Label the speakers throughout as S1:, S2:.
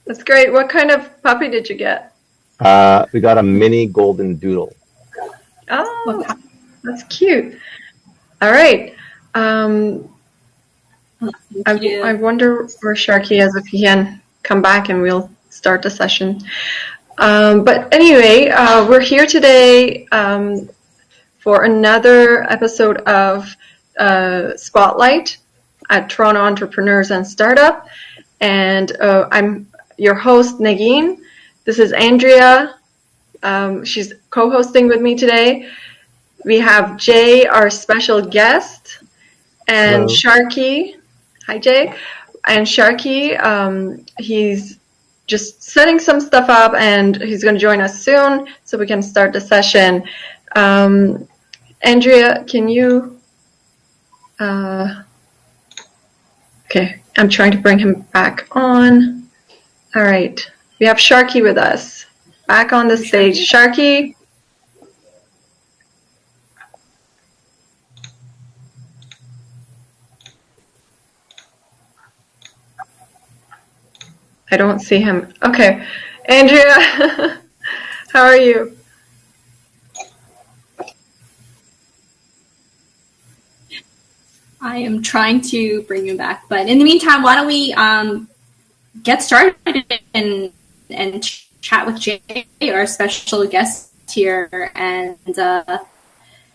S1: That's great. What kind of puppy did you get?
S2: We got a mini golden doodle.
S1: Oh, that's cute. All right. Um,
S3: Thank you.
S1: I wonder where Sharky is, if he can come back and we'll start the session. But anyway, we're here today for another episode of Spotlight at Toronto Entrepreneurs and Startup. And I'm your host, Nagin. This is Andrea. She's co-hosting with me today. We have Jay, our special guest, and
S2: Hello.
S1: Sharky. Hi, Jay. And Sharky, he's just setting some stuff up, and he's going to join us soon so we can start the session. Andrea, can you... okay, I'm trying to bring him back on. All right, we have Sharky with us. Back on the stage. Sharky? I don't see him. Okay. Andrea, how are you?
S3: I am trying to bring you back, but in the meantime, why don't we get started and chat with Jay, our special guest here, and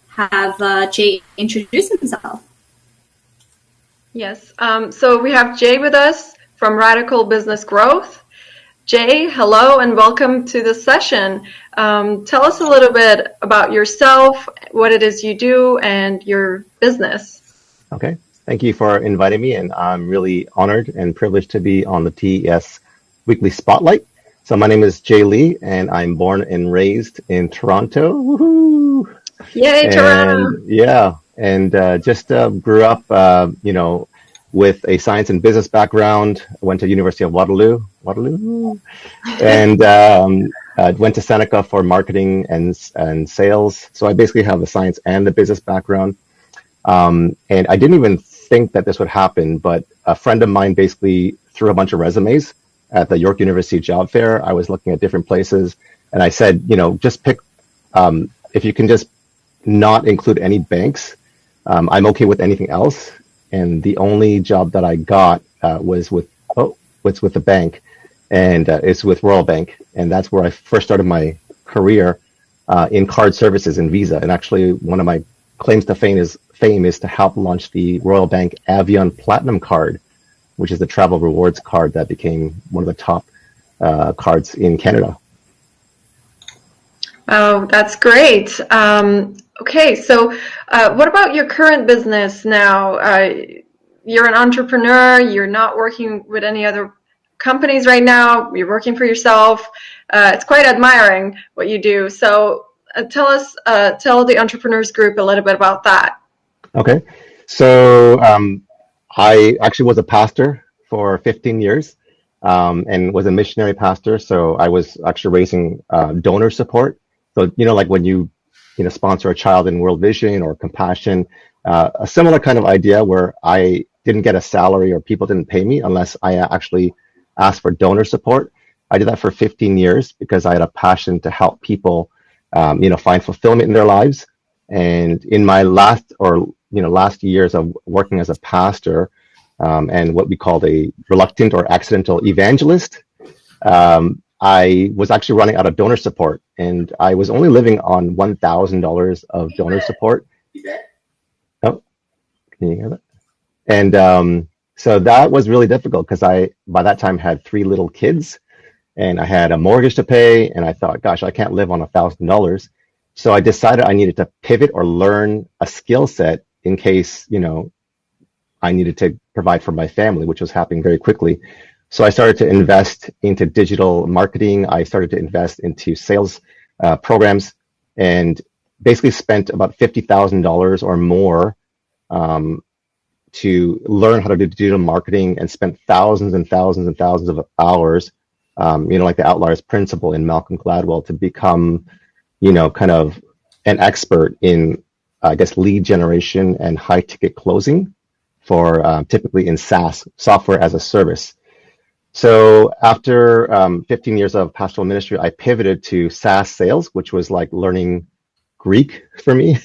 S3: have Jay introduce himself.
S1: Yes. So we have Jay with us from Radical Business Growth. Jay, hello and welcome to the session. Tell us a little bit about yourself, what it is you do, and your business.
S2: Okay. Thank you for inviting me, and I'm really honored and privileged to be on the TES Weekly Spotlight. So my name is Jay Lee, and I'm born and raised in Toronto. Woohoo!
S1: Yay, Toronto!
S2: Yeah, and just grew up, with a science and business background. I went to University of Waterloo, and went to Seneca for marketing and sales. So I basically have the science and the business background. And I didn't even think that this would happen, but a friend of mine basically threw a bunch of resumes at the York University job fair. I was looking at different places, and I said, just pick, if you can just not include any banks, I'm okay with anything else. And the only job that I got was with the bank, and it's with Royal Bank, and that's where I first started my career in card services and Visa. And actually, one of my claims to fame is to help launch the Royal Bank Avion Platinum card, which is the travel rewards card that became one of the top cards in Canada.
S1: Oh, that's great. Okay, so what about your current business now? You're an entrepreneur, you're not working with any other companies right now, you're working for yourself. It's quite admiring what you do. So tell the entrepreneurs group a little bit about that.
S2: Okay, so I actually was a pastor for 15 years and was a missionary pastor. So I was actually raising donor support. So, like when you sponsor a child in World Vision or Compassion, a similar kind of idea where I didn't get a salary or people didn't pay me unless I actually asked for donor support. I did that for 15 years because I had a passion to help people, find fulfillment in their lives. And in my last years of working as a pastor and what we called a reluctant or accidental evangelist, I was actually running out of donor support, and I was only living on $1,000 of donor support. Oh, can you hear that? And so that was really difficult because I, by that time, had 3 little kids, and I had a mortgage to pay, and I thought, gosh, I can't live on $1,000. So I decided I needed to pivot or learn a skill set in case, I needed to provide for my family, which was happening very quickly. So I started to invest into digital marketing. I started to invest into sales programs, and basically spent about $50,000 or more to learn how to do digital marketing, and spent thousands and thousands and thousands of hours, like the Outliers principle in Malcolm Gladwell, to become, kind of an expert in, I guess, lead generation and high ticket closing for typically in SaaS, software as a service. So after 15 years of pastoral ministry, I pivoted to SaaS sales, which was like learning Greek for me.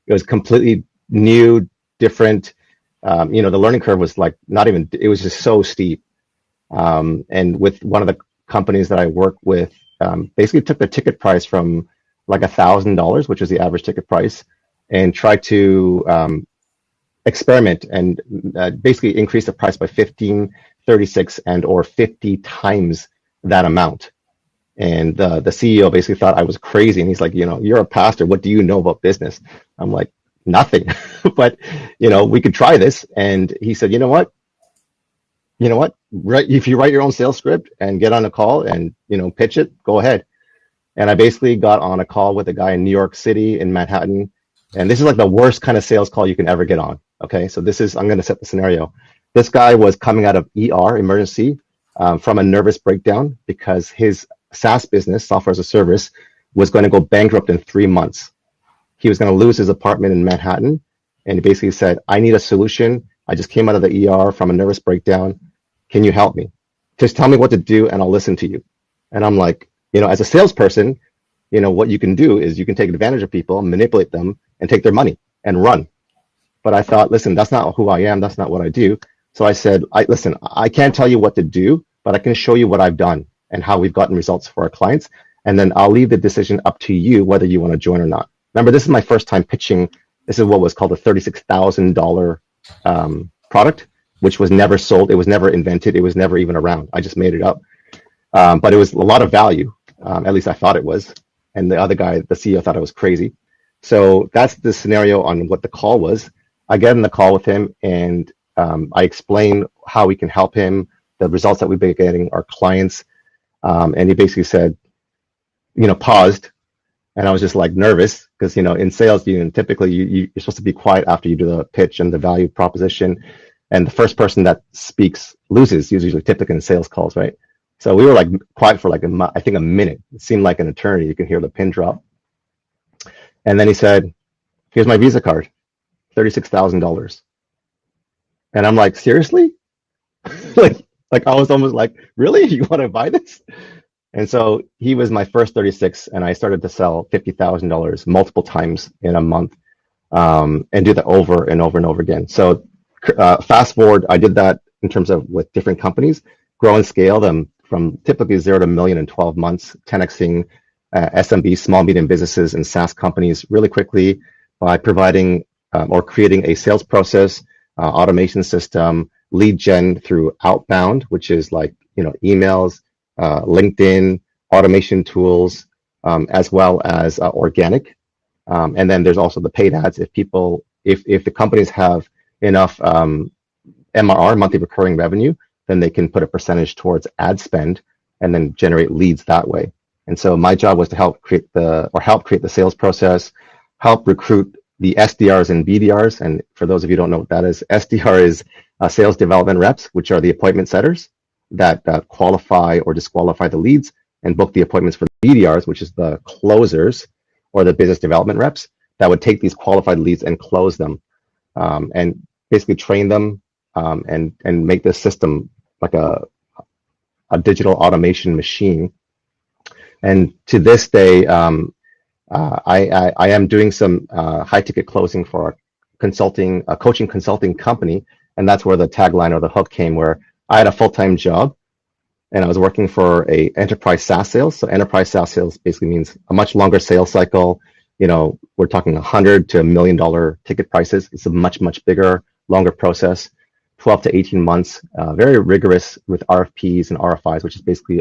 S2: It was completely new, different. The learning curve was like not even, it was just so steep. And with one of the companies that I work with, basically took the ticket price from like $1,000, which was the average ticket price, and tried to experiment and basically increase the price by 15, 36, and or 50 times that amount. And the CEO basically thought I was crazy. And he's like, you're a pastor. What do you know about business? I'm like, nothing. But, we could try this. And he said, you know what? If you write your own sales script and get on a call and, pitch it, go ahead. And I basically got on a call with a guy in New York City, in Manhattan. And this is like the worst kind of sales call you can ever get on. Okay. So I'm going to set the scenario. This guy was coming out of ER, emergency, from a nervous breakdown because his SaaS business, software as a service, was going to go bankrupt in 3 months. He was going to lose his apartment in Manhattan. And he basically said, I need a solution. I just came out of the ER from a nervous breakdown. Can you help me? Just tell me what to do and I'll listen to you. And I'm like, as a salesperson, what you can do is you can take advantage of people, manipulate them, and take their money and run. But I thought, listen, that's not who I am. That's not what I do. So I said, listen, I can't tell you what to do, but I can show you what I've done and how we've gotten results for our clients. And then I'll leave the decision up to you whether you want to join or not. Remember, this is my first time pitching. This is what was called a $36,000 product, which was never sold. It was never invented. It was never even around. I just made it up. But it was a lot of value. At least I thought it was. And the other guy, the CEO, thought I was crazy. So that's the scenario on what the call was. I get in the call with him and I explain how we can help him, the results that we've been getting, our clients. And he basically said, paused. And I was just like nervous because, in sales, typically you're supposed to be quiet after you do the pitch and the value proposition. And the first person that speaks loses, usually typically in sales calls, right? So we were like quiet for like I think a minute. It seemed like an eternity. You could hear the pin drop. And then he said, here's my Visa card, $36,000. And I'm like, seriously? like I was almost like, really? You want to buy this? And so he was my first 36, and I started to sell $50,000 multiple times in a month, and do that over and over and over again. So fast forward, I did that in terms of with different companies, grow and scale them from typically 0 to million in 12 months, 10xing SMB, small, medium businesses and SaaS companies really quickly by providing or creating a sales process, automation system, lead gen through outbound, which is like, emails, LinkedIn, automation tools, as well as organic. And then there's also the paid ads. If the companies have enough MRR, monthly recurring revenue, then they can put a percentage towards ad spend and then generate leads that way. And so my job was to help create the sales process, help recruit the SDRs and BDRs. And for those of you who don't know what that is, SDR is sales development reps, which are the appointment setters that qualify or disqualify the leads and book the appointments for the BDRs, which is the closers or the business development reps that would take these qualified leads and close them, and basically train them, and make this system like a digital automation machine. And to this day, I am doing some high ticket closing for a coaching consulting company. And that's where the tagline or the hook came, where I had a full-time job and I was working for a enterprise SaaS sales. So enterprise SaaS sales basically means a much longer sales cycle. We're talking $100,000 to $1 million ticket prices. It's a much, much bigger, longer process, 12 to 18 months, very rigorous with RFPs and RFIs, which is basically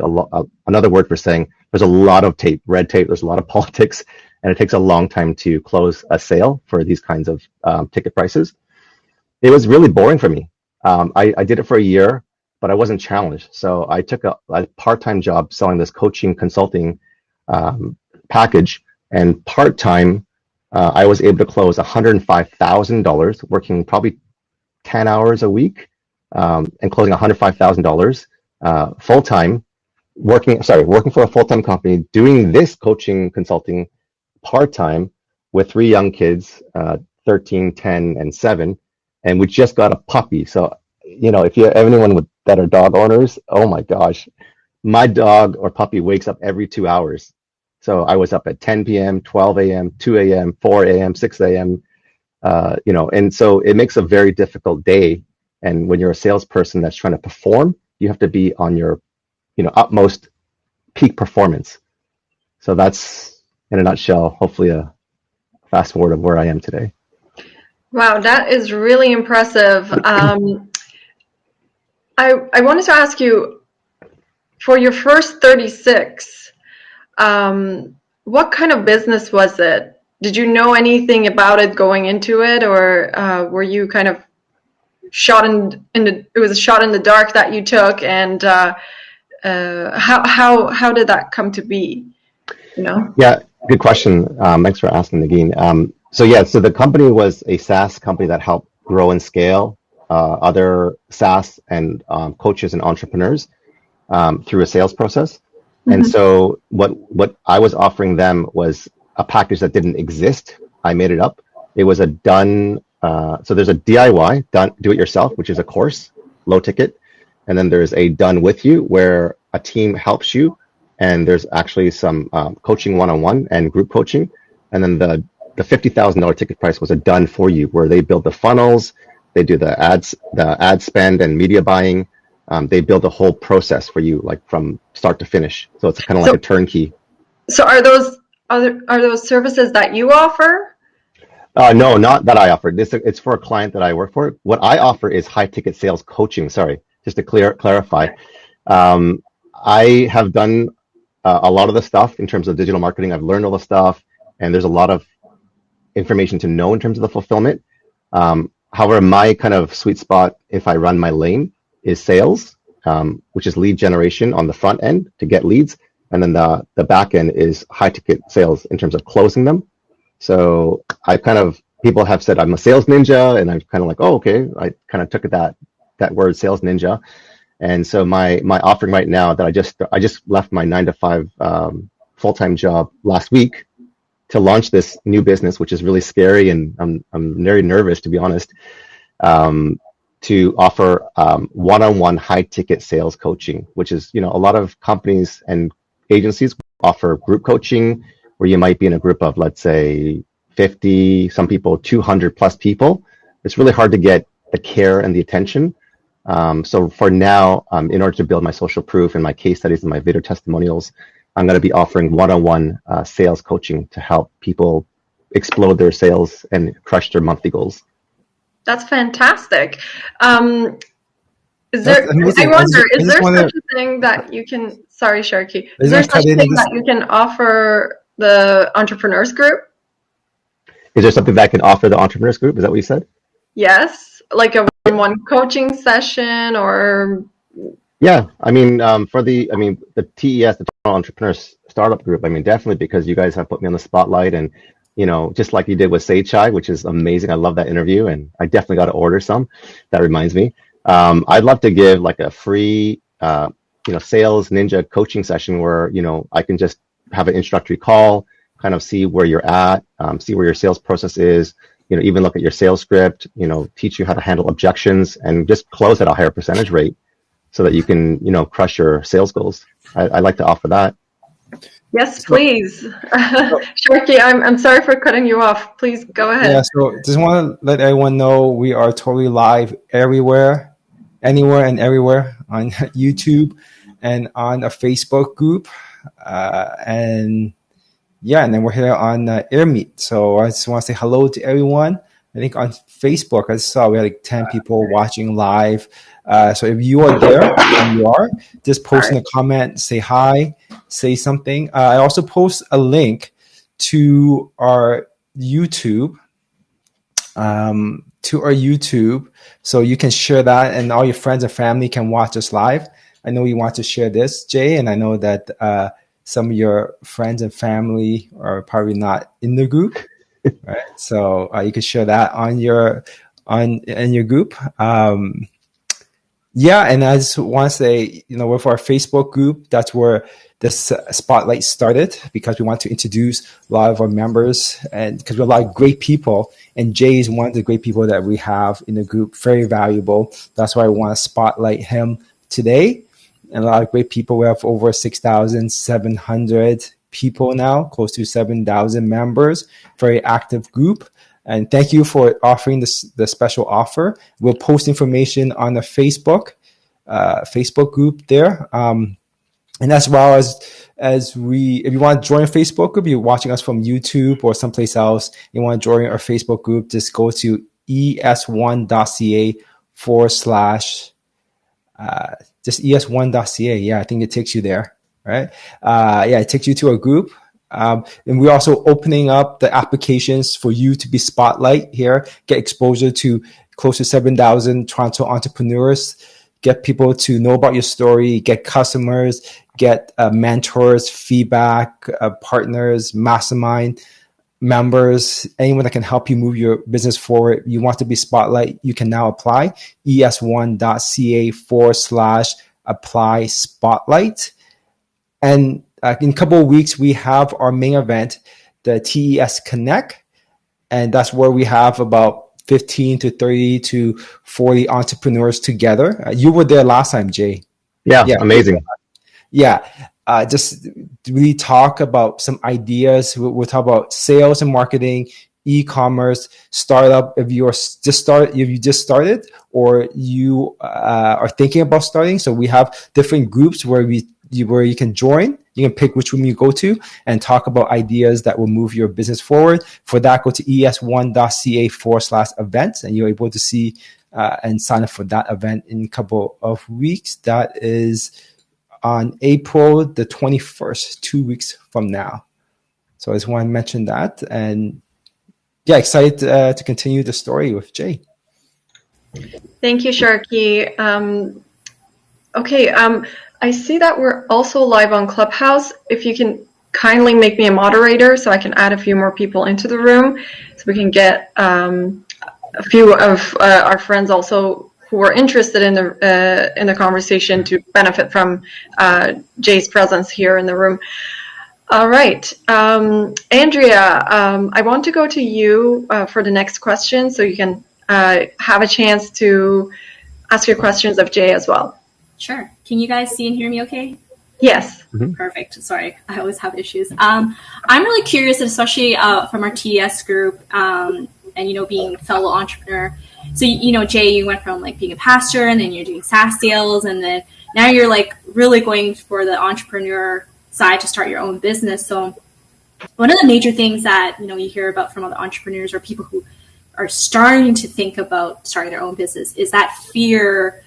S2: another word for saying there's a lot of red tape, there's a lot of politics, and it takes a long time to close a sale for these kinds of ticket prices. It was really boring for me. I did it for a year, but I wasn't challenged. So I took a part-time job selling this coaching consulting package, and part-time, I was able to close $105,000, working probably 10 hours a week, and closing $105,000 full-time, working for a full-time company, doing this coaching consulting part-time with 3 young kids, 13, 10, and 7, and we just got a puppy. So, if you anyone with that are dog owners, oh my gosh, my dog or puppy wakes up every 2 hours. So I was up at 10 p.m., 12 a.m., 2 a.m., 4 a.m., 6 a.m. And so it makes a very difficult day. And when you're a salesperson that's trying to perform, you have to be on your, utmost peak performance. So that's, in a nutshell, hopefully a fast forward of where I am today.
S1: Wow, that is really impressive. I wanted to ask you, for your first 36, what kind of business was it? Did you know anything about it going into it, or were you kind of it was a shot in the dark that you took, and how did that come to be?
S2: Yeah, good question. Thanks for asking, Nagin. So the company was a SaaS company that helped grow and scale other SaaS and coaches and entrepreneurs through a sales process. Mm-hmm. And so what I was offering them was a package that didn't exist. I made it up. It was a done. So there's a DIY, do it yourself, which is a course, low ticket, and then there's a done with you where a team helps you. And there's actually some coaching one-on-one and group coaching. And then the $50,000 ticket price was a done for you, where they build the funnels, they do the ad spend and media buying. They build the whole process for you, like from start to finish. So it's kind of like a turnkey.
S1: So are those services that you offer?
S2: No, not that I offer. It's for a client that I work for. What I offer is high ticket sales coaching. Sorry, just to clarify. I have done a lot of the stuff in terms of digital marketing. I've learned all the stuff, and there's a lot of information to know in terms of the fulfillment. However, my kind of sweet spot, if I run my lane, is sales, which is lead generation on the front end to get leads. And then the back end is high ticket sales in terms of closing them. So people have said I'm a sales ninja, and I'm kind of like, oh, okay. I kind of took that word sales ninja. And so my offering right now that I just left my 9-to-5 full-time job last week to launch this new business, which is really scary, and I'm very nervous, to be honest, to offer one-on-one high-ticket sales coaching, which is, a lot of companies and agencies offer group coaching where you might be in a group of, let's say, 50, some people 200 plus people. It's really hard to get the care and the attention. So for now, in order to build my social proof and my case studies and my video testimonials, I'm going to be offering one-on-one sales coaching to help people explode their sales and crush their monthly goals.
S1: That's fantastic. Is there such a thing that you can, sorry, Sharky, is there such a thing that you can offer the entrepreneurs group?
S2: Is there something that I can offer the entrepreneurs group? Is that what you said?
S1: Yes, like a one coaching session, or
S2: yeah, the TES, the Toronto Entrepreneurs Startup Group, definitely, because you guys have put me on the spotlight, and just like you did with Seichai, which is amazing. I love that interview, and I definitely got to order some. That reminds me, I'd love to give like a free sales ninja coaching session where I can just have an introductory call, kind of see where you're at, see where your sales process is, even look at your sales script, teach you how to handle objections, and just close at a higher percentage rate so that you can, crush your sales goals. I'd like to offer that.
S1: Yes, please. Sharky, I'm sorry for cutting you off. Please go ahead.
S4: Yeah, so just want to let everyone know we are totally live everywhere, anywhere and everywhere on YouTube and on a Facebook group. And then we're here on AirMeet. So I just want to say hello to everyone. I think on Facebook, I saw we had like 10 people watching live. So if you are there, and you are, just post in a comment, say hi, say something. I also post a link to our YouTube, so you can share that, and all your friends and family can watch us live. I know you want to share this, Jay, and I know that some of your friends and family are probably not in the group, right? So you can share that in your group. And I just want to say, with our Facebook group, that's where this spotlight started, because we want to introduce a lot of our members, and because we have a lot of great people, and Jay is one of the great people that we have in the group, very valuable. That's why I want to spotlight him today. And a lot of great people. We have over 6,700 people now, close to 7,000 members. Very active group. And thank you for offering the special offer. We'll post information on the Facebook group there. And as well as if you want to join a Facebook group, you're watching us from YouTube or someplace else, you want to join our Facebook group, just go to es1.ca / just es1.ca. Yeah, I think it takes you there, right? It takes you to a group. And we're also opening up the applications for you to be spotlight here, get exposure to close to 7,000 Toronto entrepreneurs, get people to know about your story, get customers, get mentors, feedback, partners, mastermind members, anyone that can help you move your business forward. You want to be spotlight, you can now apply, es1.ca / apply spotlight. And in a couple of weeks, we have our main event, the TES Connect. And that's where we have about 15 to 30 to 40 entrepreneurs together. You were there last time, Jay.
S2: Yeah, amazing.
S4: Yeah. Just really talk about some ideas. We'll talk about sales and marketing, e-commerce, startup. If you just started, or you are thinking about starting. So we have different groups where you can join. You can pick which room you go to and talk about ideas that will move your business forward. For that, go to es1.ca / events, and you're able to see and sign up for that event in a couple of weeks. That is on April the 21st, 2 weeks from now. So I just want to mention that. And yeah, excited to continue the story with Jay.
S1: Thank you, Sharky. Okay, I see that we're also live on Clubhouse. If you can kindly make me a moderator so I can add a few more people into the room, so we can get a few of our friends also who are interested in the conversation to benefit from Jay's presence here in the room. All right, Andrea, I want to go to you for the next question, so you can have a chance to ask your questions of Jay as well.
S3: Sure. Can you guys see and hear me okay?
S1: Yes.
S2: Mm-hmm.
S3: Perfect. Sorry, I always have issues. I'm really curious, especially from our TES group, and being a fellow entrepreneur. So Jay, you went from like being a pastor, and then you're doing SaaS sales, and then now you're like really going for the entrepreneur side to start your own business. So one of the major things that you hear about from other entrepreneurs or people who are starting to think about starting their own business is that fear.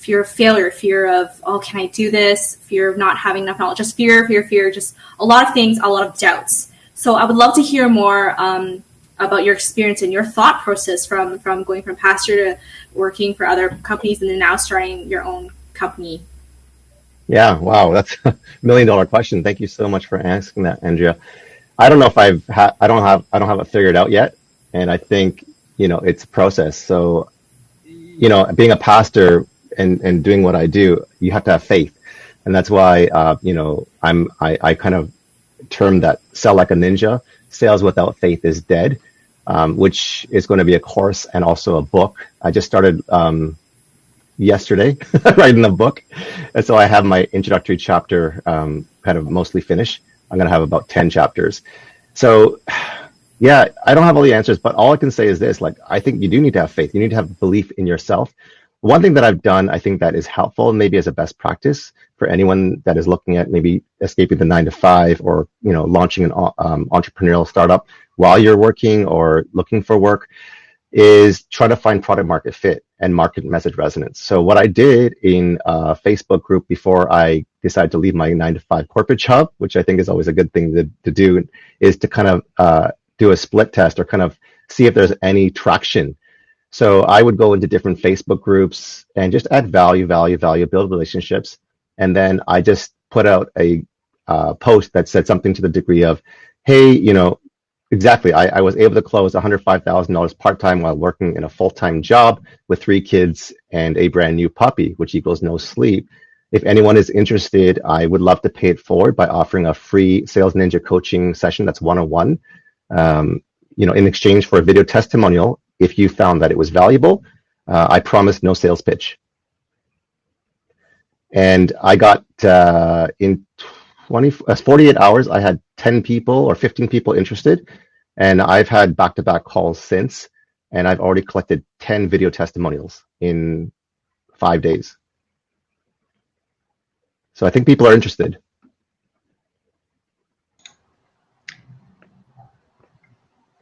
S3: Fear of failure, fear of, oh, can I do this? Fear of not having enough knowledge, just fear, just a lot of things, a lot of doubts. So I would love to hear more about your experience and your thought process from going from pastor to working for other companies and then now starting your own company.
S2: Yeah, wow, that's a $1 million question. Thank you so much for asking that, Andrea. I don't know if I don't have it figured out yet, and I think it's a process. So being a pastor and doing what I do, you have to have faith. And that's why, I kind of term that sell like a ninja. Sales without faith is dead, which is going to be a course and also a book. I just started yesterday writing a book. And so I have my introductory chapter kind of mostly finished. I'm going to have about 10 chapters. So yeah, I don't have all the answers, but all I can say is this, I think you do need to have faith. You need to have belief in yourself. One thing that I've done, I think that is helpful, maybe as a best practice for anyone that is looking at maybe escaping the 9-to-5 or, launching an entrepreneurial startup while you're working or looking for work, is try to find product market fit and market message resonance. So what I did in a Facebook group before I decided to leave my 9-to-5 corporate job, which I think is always a good thing to do, is to kind of do a split test or kind of see if there's any traction. So I would go into different Facebook groups and just add value, build relationships. And then I just put out a post that said something to the degree of, hey, exactly, I was able to close $105,000 part-time while working in a full-time job with 3 kids and a brand new puppy, which equals no sleep. If anyone is interested, I would love to pay it forward by offering a free Sales Ninja coaching session that's one-on-one, in exchange for a video testimonial. If you found that it was valuable, I promise no sales pitch. And I got in 48 hours, I had 10 people or 15 people interested. And I've had back-to-back calls since, and I've already collected 10 video testimonials in 5 days. So I think people are interested.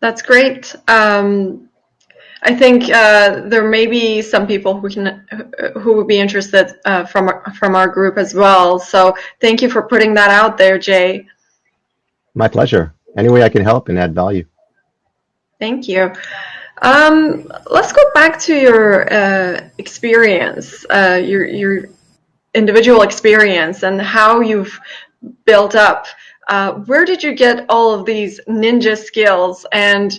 S1: That's great. I think there may be some people who would be interested from our group as well. So thank you for putting that out there, Jay.
S2: My pleasure. Any way I can help and add value.
S1: Thank you. Let's go back to your experience, your individual experience, and how you've built up. Where did you get all of these ninja skills? And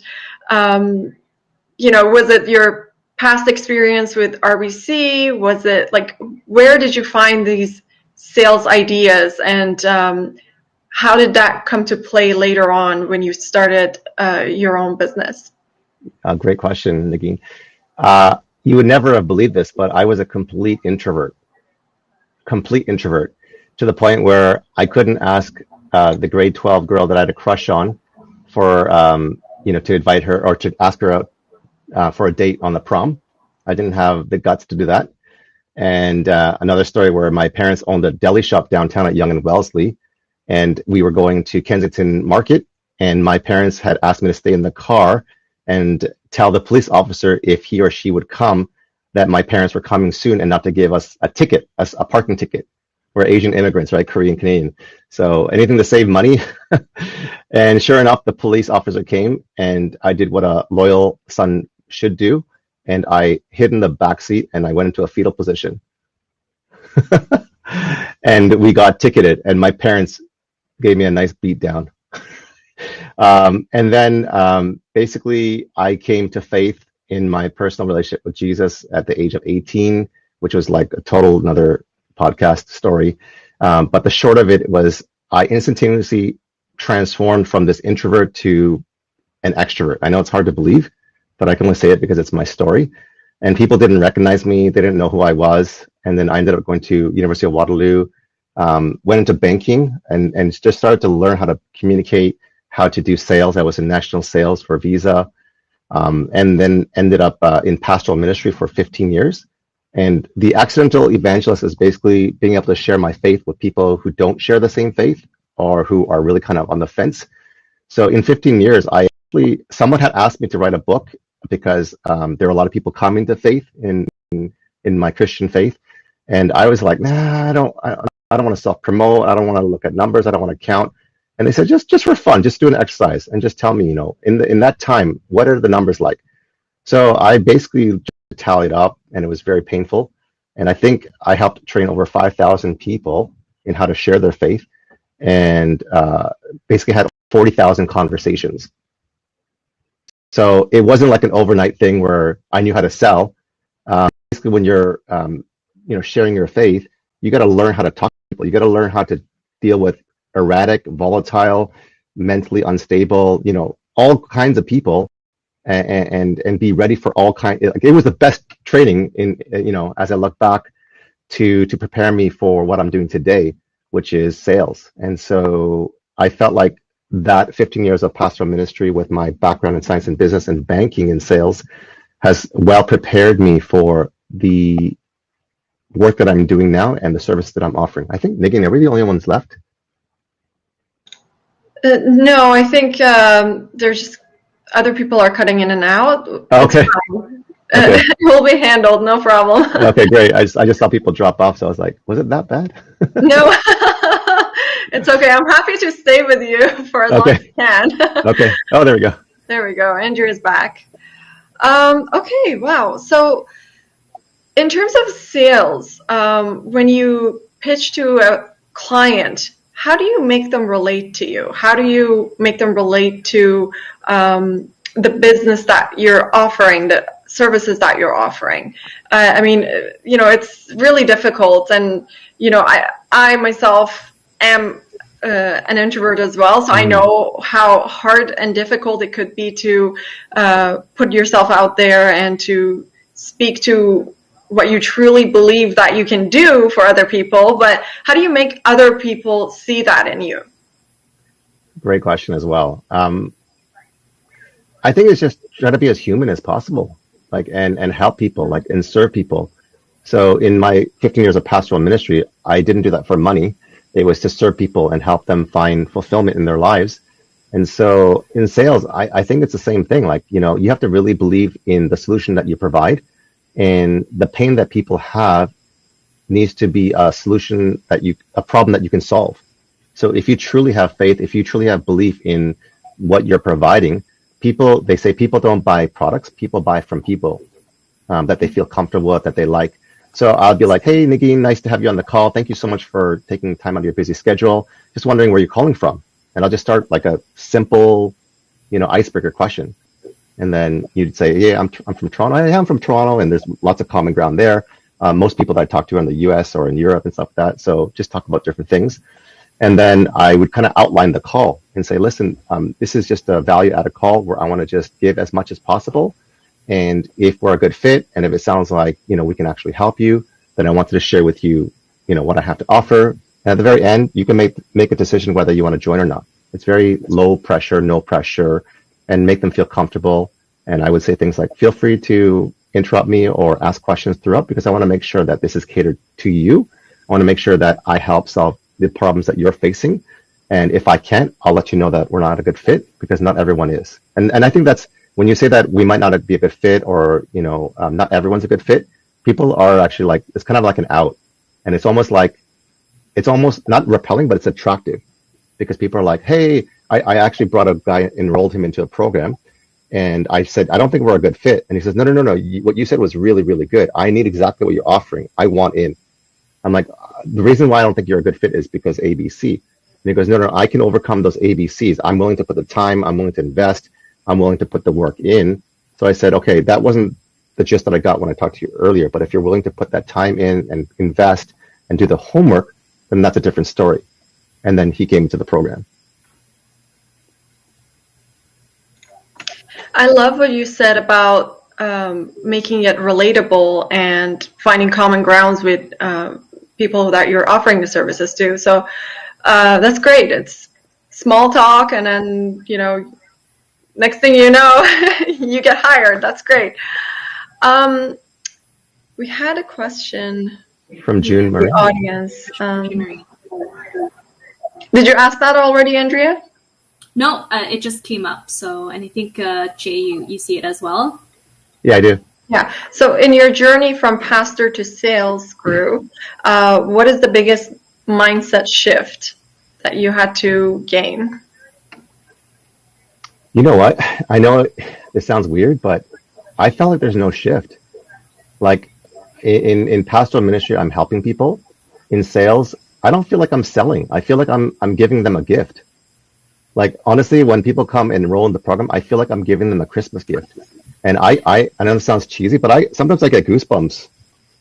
S1: was it your past experience with RBC? Was it where did you find these sales ideas, and how did that come to play later on when you started your own business?
S2: Great question, Nagin. You would never have believed this, but I was a complete introvert to the point where I couldn't ask the grade 12 girl that I had a crush on for, to invite her or to ask her out for a date on the prom. I didn't have the guts to do that. And another story where my parents owned a deli shop downtown at Yonge and Wellesley, and we were going to Kensington Market, and my parents had asked me to stay in the car and tell the police officer if he or she would come that my parents were coming soon and not to give us a ticket, a parking ticket. We're Asian immigrants, right? Korean, Canadian. So anything to save money. And sure enough, the police officer came, and I did what a loyal son should do. And I hid in the back seat and I went into a fetal position. And we got ticketed, and my parents gave me a nice beat down. And then basically I came to faith in my personal relationship with Jesus at the age of 18, which was like a total another podcast story. But the short of it was I instantaneously transformed from this introvert to an extrovert. I know it's hard to believe, but I can only say it because it's my story. And people didn't recognize me. They didn't know who I was. And then I ended up going to University of Waterloo, went into banking and just started to learn how to communicate, how to do sales. I was in national sales for Visa, and then ended up in pastoral ministry for 15 years. And the accidental evangelist is basically being able to share my faith with people who don't share the same faith or who are really kind of on the fence. So in 15 years, someone had asked me to write a book because there were a lot of people coming to faith in my Christian faith. And I was like, nah, I don't want to self-promote. I don't want to look at numbers. I don't want to count. And they said, just for fun, just do an exercise and just tell me, in that time, what are the numbers like? So I basically just tallied up, and it was very painful. And I think I helped train over 5,000 people in how to share their faith, and basically had 40,000 conversations. So it wasn't like an overnight thing where I knew how to sell. Basically, when you're sharing your faith, you got to learn how to talk to people. You got to learn how to deal with erratic, volatile, mentally unstable, all kinds of people, and be ready for all kinds. It was the best training as I look back to prepare me for what I'm doing today, which is sales. And so I felt like that 15 years of pastoral ministry with my background in science and business and banking and sales has well prepared me for the work that I'm doing now and the service that I'm offering. I think, Nagin, are we the only ones left?
S1: No, I think there's just other people are cutting in and out.
S2: Okay.
S1: Okay. It will be handled, no problem.
S2: Okay, great. I just saw people drop off, so I was like, was it that bad?
S1: No, it's okay. I'm happy to stay with you for as long as you can.
S2: Okay. Oh, there we go.
S1: There we go. Andrew is back. Okay, wow. So in terms of sales, when you pitch to a client, how do you make them relate to you? How do you make them relate to the business that you're offering, the services that you're offering? It's really difficult. And, I myself am an introvert as well. So I know how hard and difficult it could be to put yourself out there and to speak to what you truly believe that you can do for other people, but how do you make other people see that in you?
S2: Great question as well. I think it's just try to be as human as possible, like and help people, like and serve people. So in my 15 years of pastoral ministry, I didn't do that for money. It was to serve people and help them find fulfillment in their lives. And so in sales, I think it's the same thing. Like, you have to really believe in the solution that you provide, and the pain that people have needs to be a solution a problem that you can solve. So if you truly have faith, if you truly have belief in what you're providing, they say people don't buy products, people buy from people that they feel comfortable with, that they like. So I'll be like, hey, Nagin, nice to have you on the call. Thank you so much for taking time out of your busy schedule. Just wondering where you're calling from. And I'll just start like a simple, icebreaker question. And then you'd say, yeah, I'm from Toronto. I am from Toronto, and there's lots of common ground there. Most people that I talk to are in the US or in Europe and stuff like that. So just talk about different things. And then I would kind of outline the call and say, listen, this is just a value added call where I want to just give as much as possible. And if we're a good fit, and if it sounds like, we can actually help you, then I wanted to share with you, what I have to offer. And at the very end, you can make a decision whether you want to join or not. It's very low pressure, no pressure, and make them feel comfortable. And I would say things like, feel free to interrupt me or ask questions throughout, because I want to make sure that this is catered to you. I want to make sure that I help solve the problems that you're facing. And if I can't, I'll let you know that we're not a good fit, because not everyone is. And I think that's when you say that we might not be a good fit, or, not everyone's a good fit, people are actually like, it's kind of like an out. And it's almost not repelling, but it's attractive, because people are like, hey, I actually brought a guy, enrolled him into a program. And I said, I don't think we're a good fit. And he says, no. What you said was really, really good. I need exactly what you're offering. I want in. I'm like, the reason why I don't think you're a good fit is because ABC. And he goes, no, I can overcome those ABCs. I'm willing to put the time. I'm willing to invest. I'm willing to put the work in. So I said, okay, that wasn't the gist that I got when I talked to you earlier. But if you're willing to put that time in and invest and do the homework, then that's a different story. And then he came to the program.
S1: I love what you said about making it relatable and finding common grounds with people that you're offering the services to. So that's great. It's small talk, and then, next thing you know, you get hired. That's great. We had a question
S2: from June Marie.
S1: The audience. Did you ask that already, Andrea?
S3: No, it just came up. So, and I think Jay, you see it as well.
S2: Yeah, I do.
S1: Yeah. So, in your journey from pastor to sales crew, what is the biggest mindset shift that you had to gain?
S2: You know what? I know this sounds weird, but I felt like there's no shift. Like in pastoral ministry, I'm helping people. In sales, I don't feel like I'm selling. I feel like I'm giving them a gift. Like, honestly, when people come and enroll in the program, I feel like I'm giving them a Christmas gift. And I know this sounds cheesy, but sometimes I get goosebumps.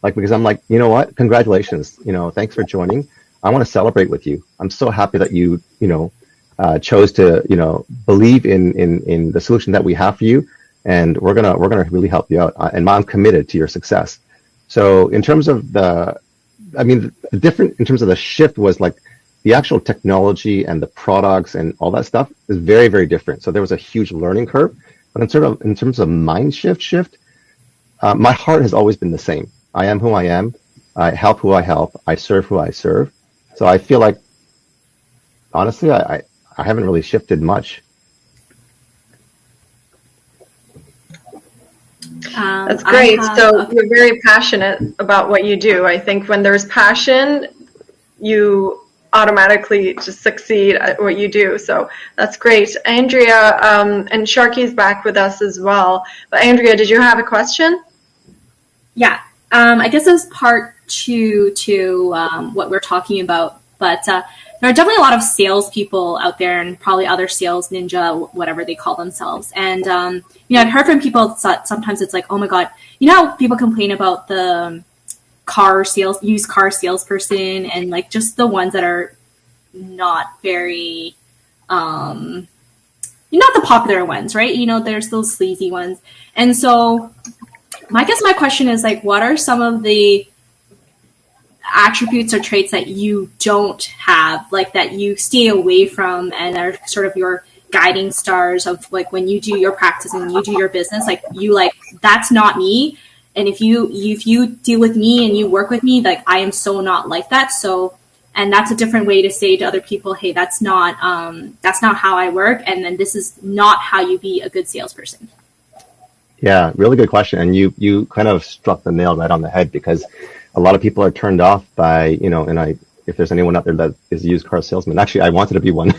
S2: Like, because I'm like, you know what? Congratulations. Thanks for joining. I want to celebrate with you. I'm so happy that you chose to, believe in the solution that we have for you. And we're going to really help you out. And I'm committed to your success. So in terms of in terms of the shift was like the actual technology and the products and all that stuff is very, very different. So there was a huge learning curve. But in terms of mind shift, my heart has always been the same. I am who I am. I help who I help. I serve who I serve. So I feel like, honestly, I haven't really shifted much.
S1: That's great. So you're very passionate about what you do. I think when there's passion, you automatically just succeed at what you do. So that's great. Andrea, and Sharky's back with us as well. But Andrea, did you have a question?
S3: Yeah. I guess it was part two to what we're talking about. But there are definitely a lot of salespeople out there, and probably other sales ninja, whatever they call themselves. And, I've heard from people that sometimes it's like, oh my God, how people complain about the used car salesperson, and like just the ones that are not very, not the popular ones, right? There's those sleazy ones. And so I guess my question is like, what are some of the attributes or traits that you don't have, like that you stay away from and are sort of your guiding stars of like when you do your practice and you do your business, like you like, that's not me. And if you deal with me and you work with me, like I am so not like that. So, and that's a different way to say to other people, hey, that's not how I work. And then this is not how you be a good salesperson.
S2: Yeah, really good question. And you kind of struck the nail right on the head, because a lot of people are turned off by, and if there's anyone out there that is a used car salesman, actually I wanted to be one.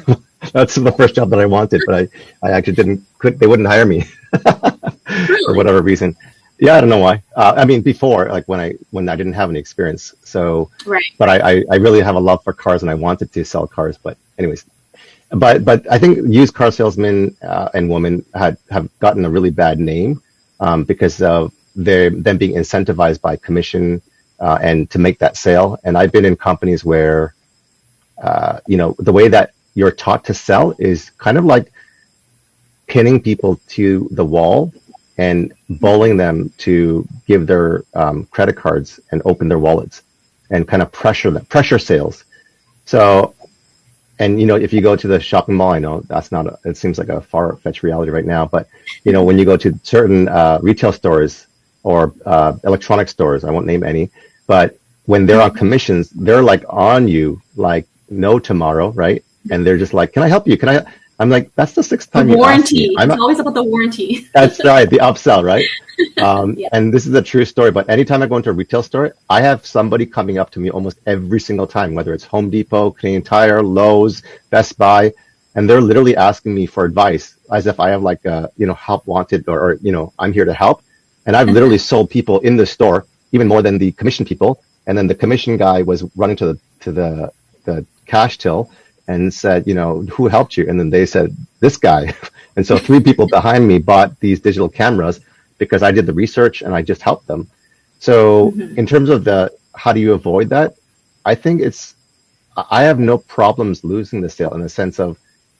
S2: That's the first job that I wanted, but I actually they wouldn't hire me for whatever reason. Yeah, I don't know why. I mean, before, like when I didn't have any experience. So,
S3: right.
S2: But I really have a love for cars and I wanted to sell cars. But anyways, but I think used car salesmen and women have gotten a really bad name because of them being incentivized by commission and to make that sale. And I've been in companies where, the way that you're taught to sell is kind of like pinning people to the wall and bullying them to give their credit cards and open their wallets and kind of pressure sales. So, and if you go to the shopping mall, I know it seems like a far-fetched reality right now, but when you go to certain retail stores or electronic stores, I won't name any, but when they're on commissions, they're like on you like no tomorrow, right? And they're just like, can I help you? I'm like, that's the sixth time you asked me.
S3: It's always about the warranty.
S2: That's right, the upsell, right?
S3: Yeah.
S2: And this is a true story, but anytime I go into a retail store, I have somebody coming up to me almost every single time, whether it's Home Depot, Canadian Tire, Lowe's, Best Buy, and they're literally asking me for advice as if I have like help wanted or I'm here to help. And I've literally sold people in the store even more than the commission people. And then the commission guy was running to the cash till and said, who helped you? And then they said, this guy. And so 3 people behind me bought these digital cameras because I did the research and I just helped them. So in terms of how do you avoid that? I think I have no problems losing the sale in the sense of,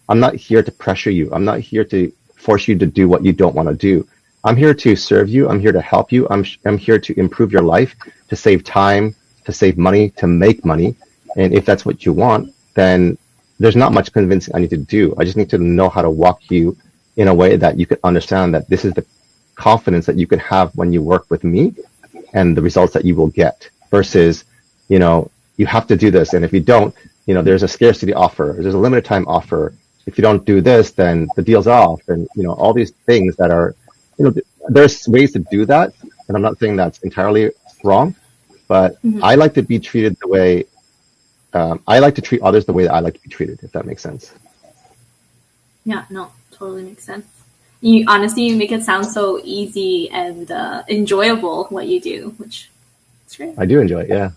S2: I'm not here to pressure you. I'm not here to force you to do what you don't want to do. I'm here to serve you. I'm here to help you. I'm here to improve your life, to save time, to save money, to make money. And if that's what you want, then there's not much convincing I need to do. I just need to know how to walk you in a way that you can understand that this is the confidence that you can have when you work with me and the results that you will get versus, you have to do this. And if you don't, there's a scarcity offer. There's a limited time offer. If you don't do this, then the deal's off. And, all these things that are, there's ways to do that. And I'm not saying that's entirely wrong, but I like to be treated the way, I like to treat others the way that I like to be treated, if that makes sense.
S3: Yeah, no, totally makes sense. You make it sound so easy and enjoyable what you do, which is great.
S2: I do enjoy it, yeah.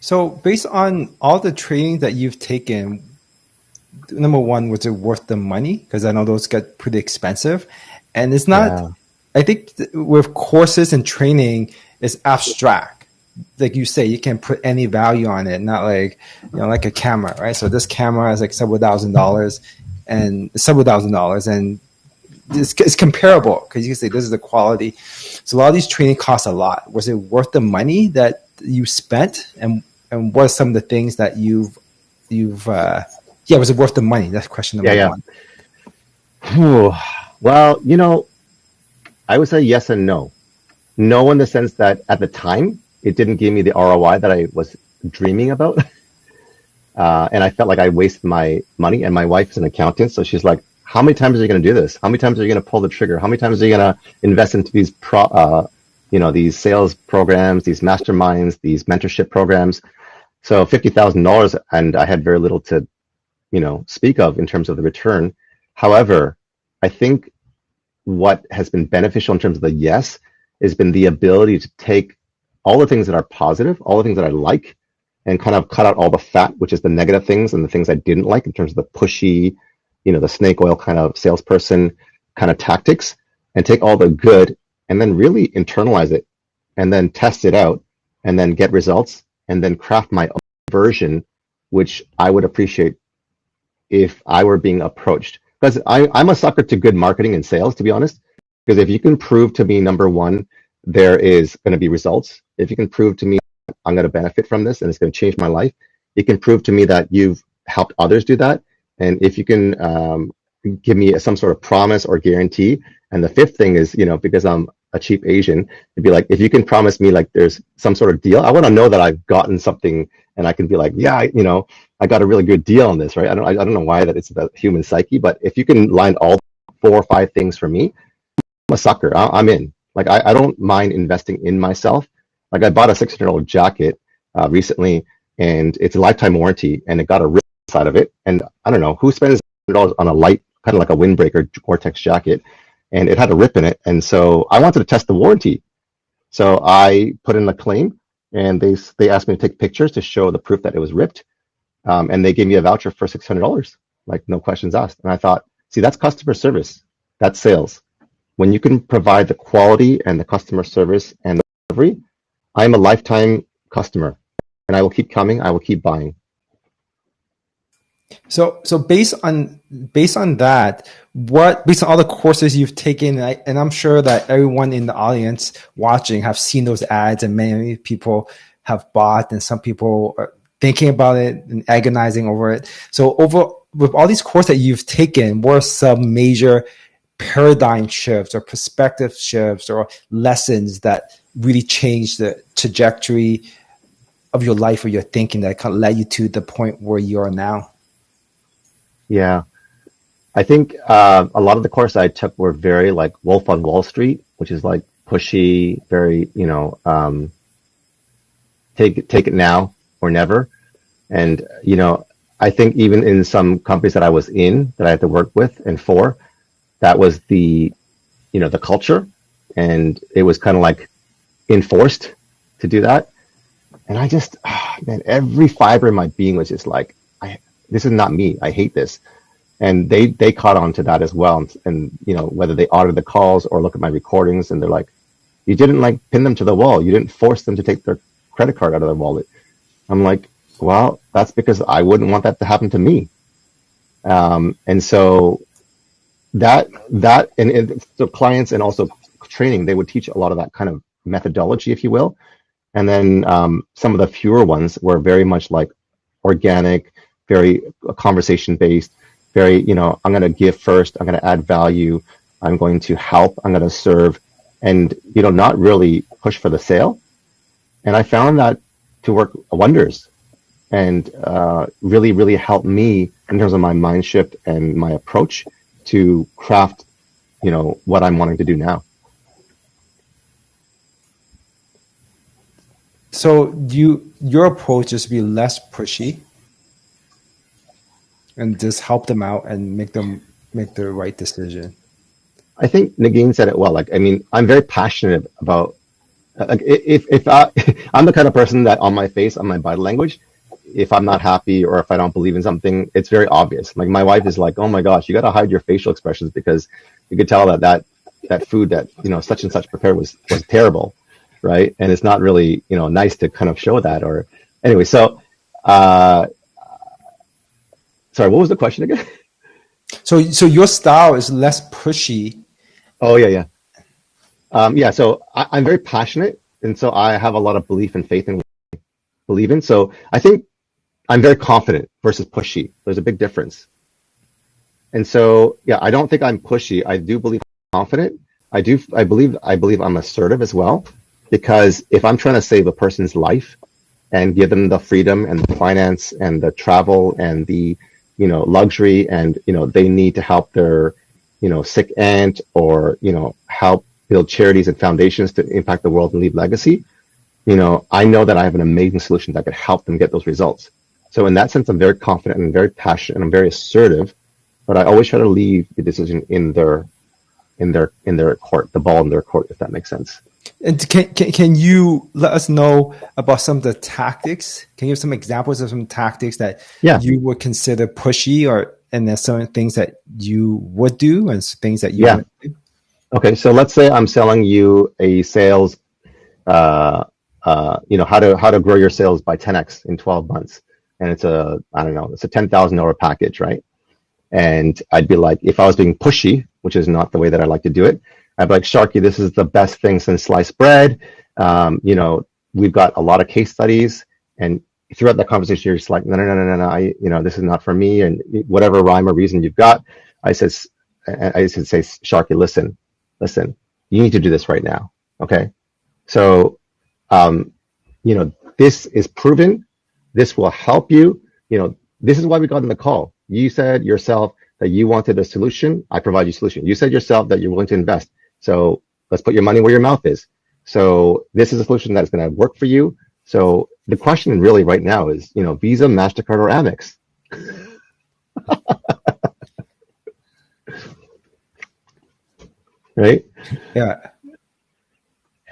S4: So based on all the training that you've taken, number one, was it worth the money? Because I know those get pretty expensive. And it's not, I think with courses and training, it's abstract. Like you say, you can put any value on it, not like, like a camera, right? So this camera is like several thousand dollars and it's comparable because you can say this is the quality. So a lot of these training costs a lot. Was it worth the money that you spent? And what are some of the things that was it worth the money? That's question number one.
S2: Well, I would say yes and no. No in the sense that at the time, it didn't give me the ROI that I was dreaming about. And I felt like I wasted my money. And my wife is an accountant. So she's like, how many times are you going to do this? How many times are you going to pull the trigger? How many times are you going to invest into these these sales programs, these masterminds, these mentorship programs? So $50,000, and I had very little to, speak of in terms of the return. However, I think what has been beneficial in terms of the yes has been the ability to take all the things that are positive, all the things that I like, and kind of cut out all the fat, which is the negative things and the things I didn't like in terms of the pushy, the snake oil kind of salesperson kind of tactics, and take all the good and then really internalize it and then test it out and then get results and then craft my own version, which I would appreciate if I were being approached. Because I'm a sucker to good marketing and sales, to be honest, Because if you can prove to me, number one, there is going to be results. If you can prove to me I'm going to benefit from this and it's going to change my life, you can prove to me that you've helped others do that. And if you can give me some sort of promise or guarantee. And the fifth thing is, because I'm a cheap Asian, it'd be like, if you can promise me like there's some sort of deal, I want to know that I've gotten something and I can be like, yeah, I got a really good deal on this, right? I don't know why that it's about human psyche, but if you can line all 4 or 5 things for me, I'm a sucker. I'm in. Like, I don't mind investing in myself. Like, I bought a $600 jacket recently, and it's a lifetime warranty, and it got a rip inside of it. And I don't know who spends $600 on a light, kind of like a windbreaker Gore-Tex jacket, and it had a rip in it. And so I wanted to test the warranty. So I put in a claim, and they asked me to take pictures to show the proof that it was ripped. And they gave me a voucher for $600, like no questions asked. And I thought, see, that's customer service. That's sales. When you can provide the quality and the customer service and the delivery, I'm a lifetime customer, and I will keep coming. I will keep buying.
S4: So based on that, based on all the courses you've taken, and I'm sure that everyone in the audience watching have seen those ads, and many people have bought, and some people are thinking about it and agonizing over it. So with all these courses that you've taken, what are some major paradigm shifts or perspective shifts or lessons that really changed the trajectory of your life or your thinking that kind of led you to the point where you are now?
S2: Yeah, I think a lot of the courses I took were very like Wolf on Wall Street, which is like pushy, very, take it now or never. And, I think even in some companies that I was in that I had to work with and for, that was the culture, and it was kind of like enforced to do that. And I just, man, every fiber in my being was just like, this is not me. I hate this. And they caught on to that as well. And whether they audit the calls or look at my recordings, and they're like, you didn't like pin them to the wall. You didn't force them to take their credit card out of their wallet. I'm like, well, that's because I wouldn't want that to happen to me. And so and so clients and also training, they would teach a lot of that kind of methodology, if you will. And then some of the fewer ones were very much like organic, very conversation based, very, I'm going to give first, I'm going to add value, I'm going to help, I'm going to serve, and, not really push for the sale. And I found that to work wonders and really, really helped me in terms of my mind shift and my approach to craft, what I'm wanting to do now.
S4: So your approach is to be less pushy and just help them out and make them make the right decision.
S2: I think Nagin said it well. Like, I mean, I'm very passionate about, like, I'm the kind of person that on my face, on my body language, if I'm not happy or if I don't believe in something, it's very obvious. Like, my wife is like, oh my gosh, you got to hide your facial expressions because you could tell that food that, such and such prepared was terrible. Right. And it's not really, nice to kind of show that. Or anyway, so, sorry, what was the question again?
S4: So your style is less pushy.
S2: Oh, yeah. So I'm very passionate. And so I have a lot of belief and faith in what I believe in. So I think I'm very confident versus pushy. There's a big difference. And so, yeah, I don't think I'm pushy. I do believe I'm confident. I believe I'm assertive as well. Because if I'm trying to save a person's life and give them the freedom and the finance and the travel and the, luxury, and, they need to help their, sick aunt or, help build charities and foundations to impact the world and leave legacy, I know that I have an amazing solution that could help them get those results. So in that sense, I'm very confident and very passionate and I'm very assertive, but I always try to leave the decision in their court, the ball in their court, if that makes sense.
S4: And can you let us know about some of the tactics? Can you give some examples of some tactics that you would consider pushy, and there's some things that you would do and things that you wouldn't do?
S2: Okay, so let's say I'm selling you a sales, how to grow your sales by 10x in 12 months, and it's a $10,000 package, right? And I'd be like, if I was being pushy, which is not the way that I like to do it, I'd be like, Sharky, this is the best thing since sliced bread. You know, we've got a lot of case studies, and throughout that conversation, you're just like, no, you know, this is not for me, and whatever rhyme or reason you've got. I said, Sharky, listen, you need to do this right now, okay? So, you know, this is proven. This will help you. You know, this is why we got in the call. You said yourself that you wanted a solution. I provide you a solution. You said yourself that you're willing to invest. So let's put your money where your mouth is. So this is a solution that's going to work for you. So the question really right now is, you know, Visa, MasterCard, or Amex. Right?
S4: Yeah.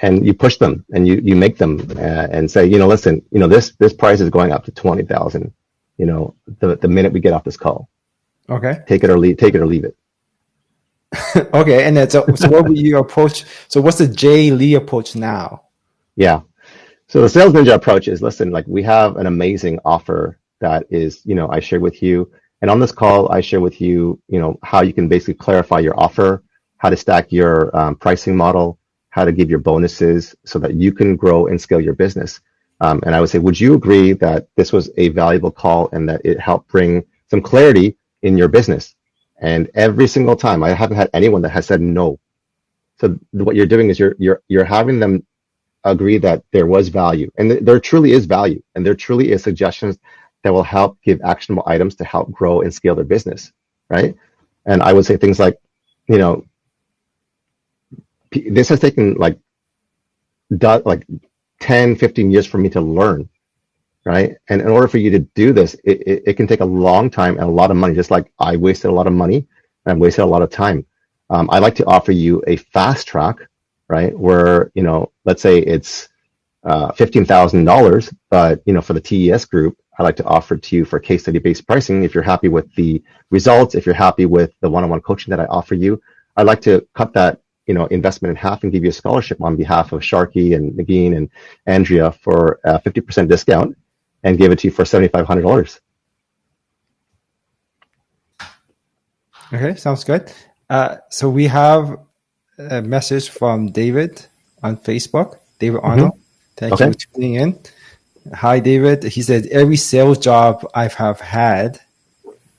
S2: And you push them, and you make them, and say, you know, listen, you know, this price is going up to 20,000. You know, the minute we get off this call.
S4: Okay.
S2: Take it or leave it.
S4: Okay. And then, so what would you approach? So what's the Jay Lee approach now?
S2: Yeah. So the Sales Ninja approach is, listen, like, we have an amazing offer that is, you know, I share with you. And on this call, I share with you, you know, how you can basically clarify your offer, how to stack your pricing model, how to give your bonuses so that you can grow and scale your business. And I would say, would you agree that this was a valuable call and that it helped bring some clarity in your business? And every single time, I haven't had anyone that has said no. So what you're doing is you're having them agree that there was value, and there truly is value, and there truly is suggestions that will help give actionable items to help grow and scale their business, right? And I would say things like, you know, this has taken like 10, 15 years for me to learn, right? And in order for you to do this, it can take a long time and a lot of money, just like I wasted a lot of money and I wasted a lot of time. I like to offer you a fast track, right? Where, you know, let's say it's $15,000, but, you know, for the TES group, I like to offer it to you for case study based pricing. If you're happy with the results, if you're happy with the one-on-one coaching that I offer you, I'd like to cut that, you know, investment in half and give you a scholarship on behalf of Sharky and Nagin and Andrea for a 50% discount and give it to you for $7,500.
S4: Okay, sounds good. So we have a message from David on Facebook, David Arnold. Thank you for tuning in. Hi, David. He said, every sales job I have had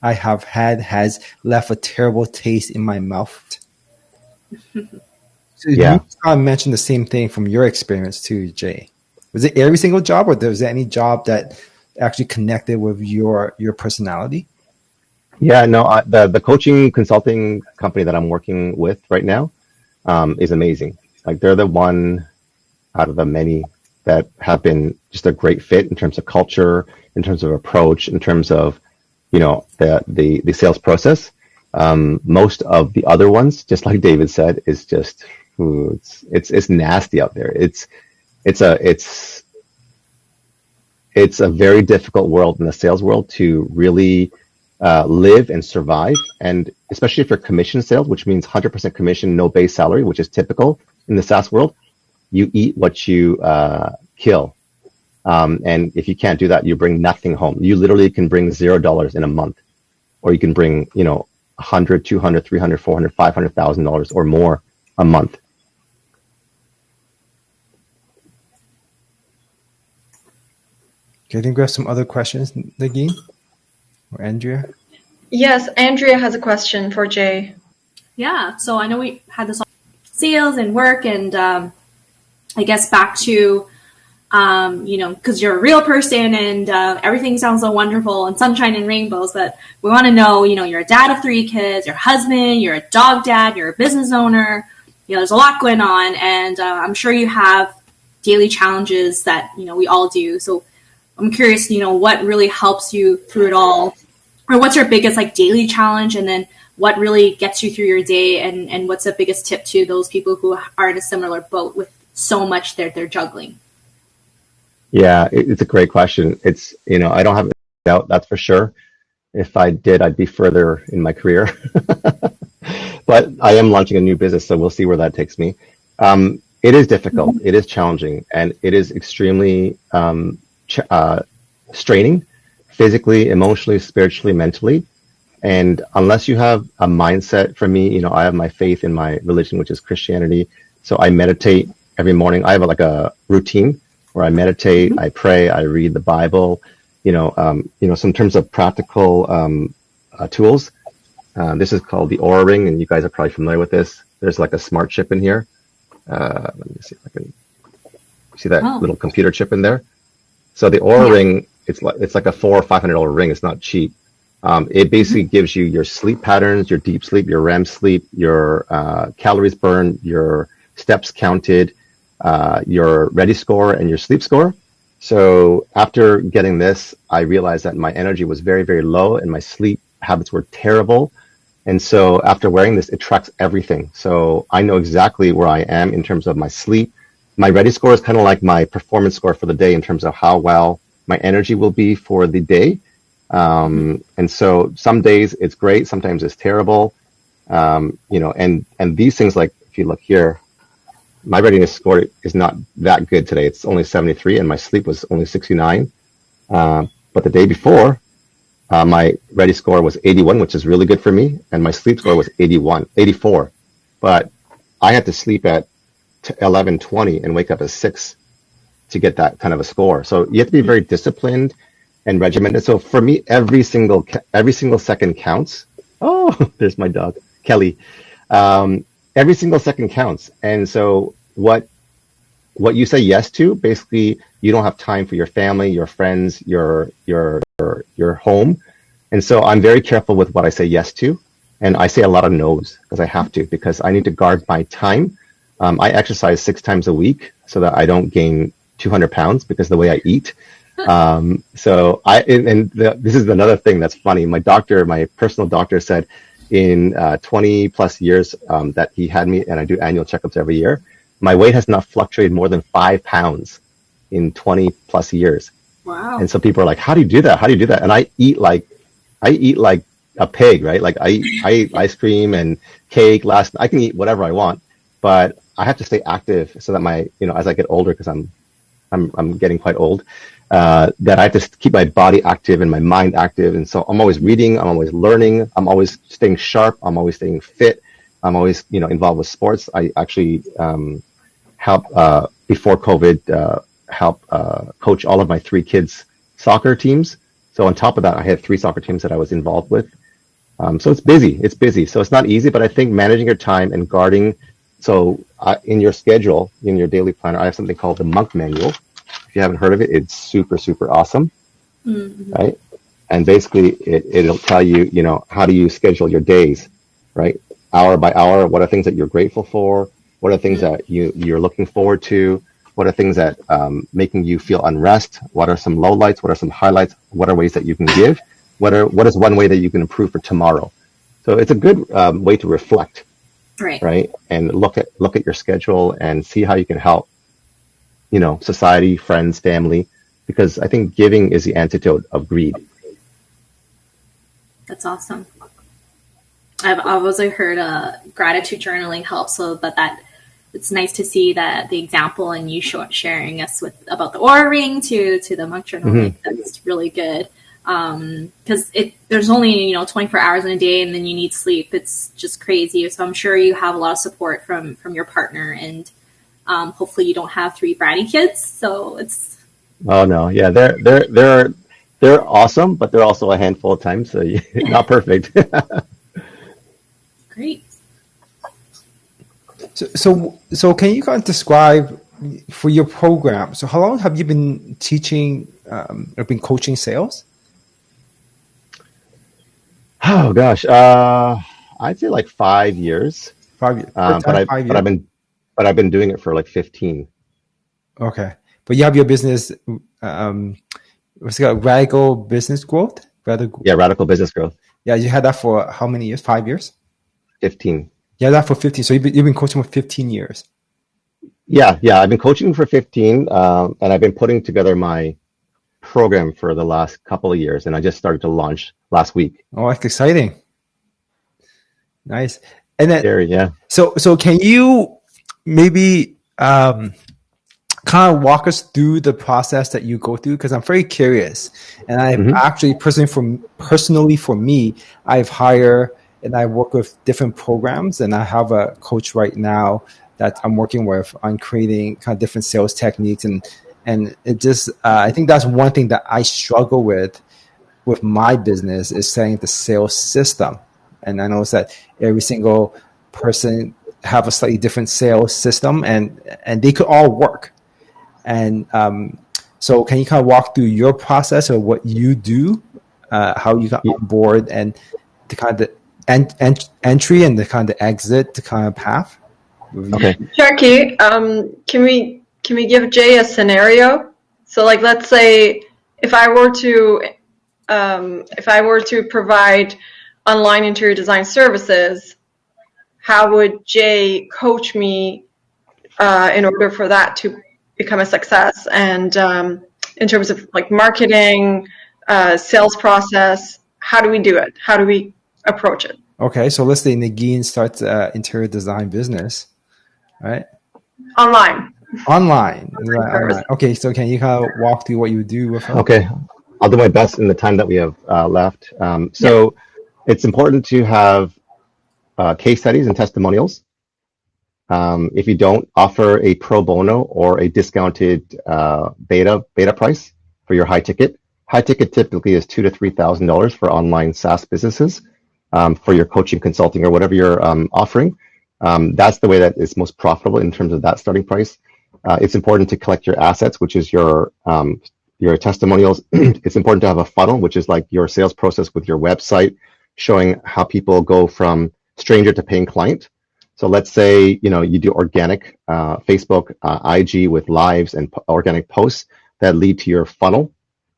S4: has left a terrible taste in my mouth. So
S2: Yeah.
S4: you kind of mentioned the same thing from your experience too, Jay. Was it every single job, or was there any job that actually connected with your personality?
S2: Yeah, no, the coaching consulting company that I'm working with right now is amazing. Like, they're the one out of the many that have been just a great fit in terms of culture, in terms of approach, in terms of, you know, the sales process. Most of the other ones, just like David said, is just, it's nasty out there. It's a very difficult world in the sales world to really live and survive, and especially if you're commission sales, which means 100% commission, no base salary, which is typical in the SaaS world. You eat what you kill, and if you can't do that, you bring nothing home. You literally can bring $0 in a month, or you can bring, you know, $100, $200, $300, $400, $500,000 or more a month.
S4: Okay, I think we have some other questions, Nagin or Andrea.
S1: Yes, Andrea has a question for Jay.
S3: Yeah, so I know we had this on sales and work, and I guess back to, you know, because you're a real person and everything sounds so wonderful and sunshine and rainbows, but we want to know, you know, you're a dad of 3 kids, your husband, you're a dog dad, you're a business owner, you know, there's a lot going on, and I'm sure you have daily challenges that, you know, we all do. So I'm curious, you know, what really helps you through it all, or what's your biggest like daily challenge, and then what really gets you through your day, and what's the biggest tip to those people who are in a similar boat with so much they're juggling?
S2: Yeah, it's a great question. It's, you know, I don't have a doubt, that's for sure. If I did, I'd be further in my career. But I am launching a new business, so we'll see where that takes me. It is difficult, it is challenging, and it is extremely straining, physically, emotionally, spiritually, mentally. And unless you have a mindset, for me, I have my faith in my religion, which is Christianity. So I meditate every morning. I have like a routine where I meditate, I pray, I read the Bible, some in terms of practical tools. This is called the Aura Ring, and you guys are probably familiar with this. There's like a smart chip in here. Let me see if I can see that little computer chip in there. So the Aura Ring, it's like a $400 or $500 ring. It's not cheap. It basically gives you your sleep patterns, your deep sleep, your REM sleep, your calories burned, your steps counted, your ready score, and your sleep score. So after getting this, I realized that my energy was very, very low and my sleep habits were terrible. And so after wearing this, it tracks everything. So I know exactly where I am in terms of my sleep. My ready score is kind of like my performance score for the day in terms of how well my energy will be for the day. And so some days it's great, sometimes it's terrible. And these things, like if you look here, my readiness score is not that good today. It's only 73 and my sleep was only 69. But the day before, my ready score was 81, which is really good for me. And my sleep score was 84. But I had to sleep at 11:20 and wake up at 6 to get that kind of a score. So you have to be very disciplined and regimented. So for me, every single second counts. Oh, there's my dog, Kelly. Every single second counts. And so what you say yes to, basically, you don't have time for your family, your friends, your home. And so I'm very careful with what I say yes to. And I say a lot of no's because I have to, because I need to guard my time. I exercise 6 times a week so that I don't gain 200 pounds because the way I eat. This is another thing that's funny. My personal doctor said in 20 plus years that he had me, and I do annual checkups every year, my weight has not fluctuated more than 5 pounds in 20 plus years.
S3: Wow.
S2: And so people are like, how do you do that? How do you do that? And I eat like a pig, right? Like I eat ice cream and cake. I can eat whatever I want, but I have to stay active so that as I get older, because I'm getting quite old, that I have to keep my body active and my mind active. And so I'm always reading, I'm always learning, I'm always staying sharp, I'm always staying fit, I'm always, involved with sports. I actually help before COVID help coach all of my 3 kids' soccer teams. So on top of that, I had 3 soccer teams that I was involved with. So it's busy. So it's not easy, but I think managing your time and guarding. So in your schedule, in your daily planner, I have something called the Monk Manual. If you haven't heard of it, it's super, super awesome, right? And basically, it'll tell you, how do you schedule your days, right? Hour by hour, what are things that you're grateful for? What are things that you're looking forward to? What are things that making you feel unrest? What are some lowlights? What are some highlights? What are ways that you can give? What is one way that you can improve for tomorrow? So it's a good way to reflect. Right. And look at your schedule and see how you can help, society, friends, family, because I think giving is the antidote of greed.
S3: That's awesome. I've also heard gratitude journaling helps, so that it's nice to see that the example and you sharing us about the Aura Ring to the monk journal. Like, that's really good. Because there's only 24 hours in a day, and then you need sleep. It's just crazy. So I'm sure you have a lot of support from your partner, and hopefully you don't have 3 bratty kids. So it's. Oh
S2: no, yeah, they're awesome, but they're also a handful of times, so not perfect.
S3: Great.
S4: So can you kind of describe for your program? So how long have you been teaching or been coaching sales?
S2: Oh gosh, I'd say like 5 years.
S4: 5 years.
S2: But I've been doing it for like 15.
S4: Okay, but you have your business. What's it called? Radical Business Growth.
S2: Radical Business Growth.
S4: Yeah, you had that for how many years? 5 years.
S2: 15.
S4: Yeah, that for 15. So you've been coaching for 15 years.
S2: Yeah. I've been coaching for 15, and I've been putting together my program for the last couple of years, and I just started to launch last week.
S4: Oh, that's exciting! Nice. And then,
S2: scary, yeah.
S4: So can you maybe kind of walk us through the process that you go through? Because I'm very curious, and I've actually personally for me, I've hired and I work with different programs, and I have a coach right now that I'm working with on creating kind of different sales techniques, and it just I think that's one thing that I struggle with my business is setting the sales system. And I know that every single person have a slightly different sales system, and they could all work. And so can you kind of walk through your process of what you do, how you got on board, and the kind of entry and the kind of exit, the kind of path?
S2: Okay.
S1: Sharky, can we give Jay a scenario? So, like, let's say if I were to provide online interior design services, how would Jay coach me in order for that to become a success? And in terms of like marketing, sales process, how do we do it? How do we approach it?
S4: Okay, so let's say Nagin starts an interior design business, right?
S1: Online.
S4: Online. Okay, so can you kind of walk through what you do with her?
S2: Okay, I'll do my best in the time that we have left. It's important to have case studies and testimonials. If you don't, offer a pro bono or a discounted beta price for your high ticket. High ticket typically is $2,000 to $3,000 for online SaaS businesses for your coaching, consulting, or whatever you're offering. That's the way that is most profitable in terms of that starting price. It's important to collect your assets, which is your testimonials. It's important to have a funnel, which is like your sales process with your website, showing how people go from stranger to paying client. So let's say, you do organic Facebook, IG with lives and organic posts that lead to your funnel.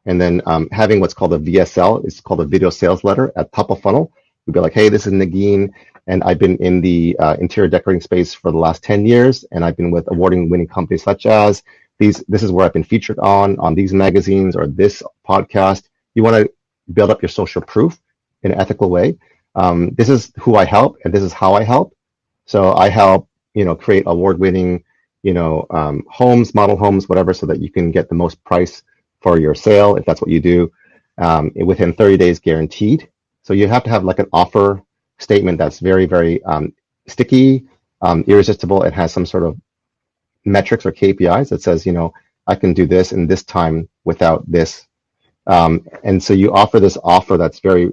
S2: And then having what's called a VSL, it's called a video sales letter at top of funnel. You'd be like, hey, this is Nagin, and I've been in the interior decorating space for the last 10 years, and I've been with award-winning companies such as these. This is where I've been featured on these magazines or this podcast. You want to build up your social proof in an ethical way. This is who I help, and this is how I help. So I help, create award-winning, homes, model homes, whatever, so that you can get the most price for your sale, if that's what you do, within 30 days guaranteed. So you have to have like an offer statement that's very, very sticky, irresistible. It has some sort of metrics or KPIs that says, I can do this in this time without this. And so you offer this offer that's very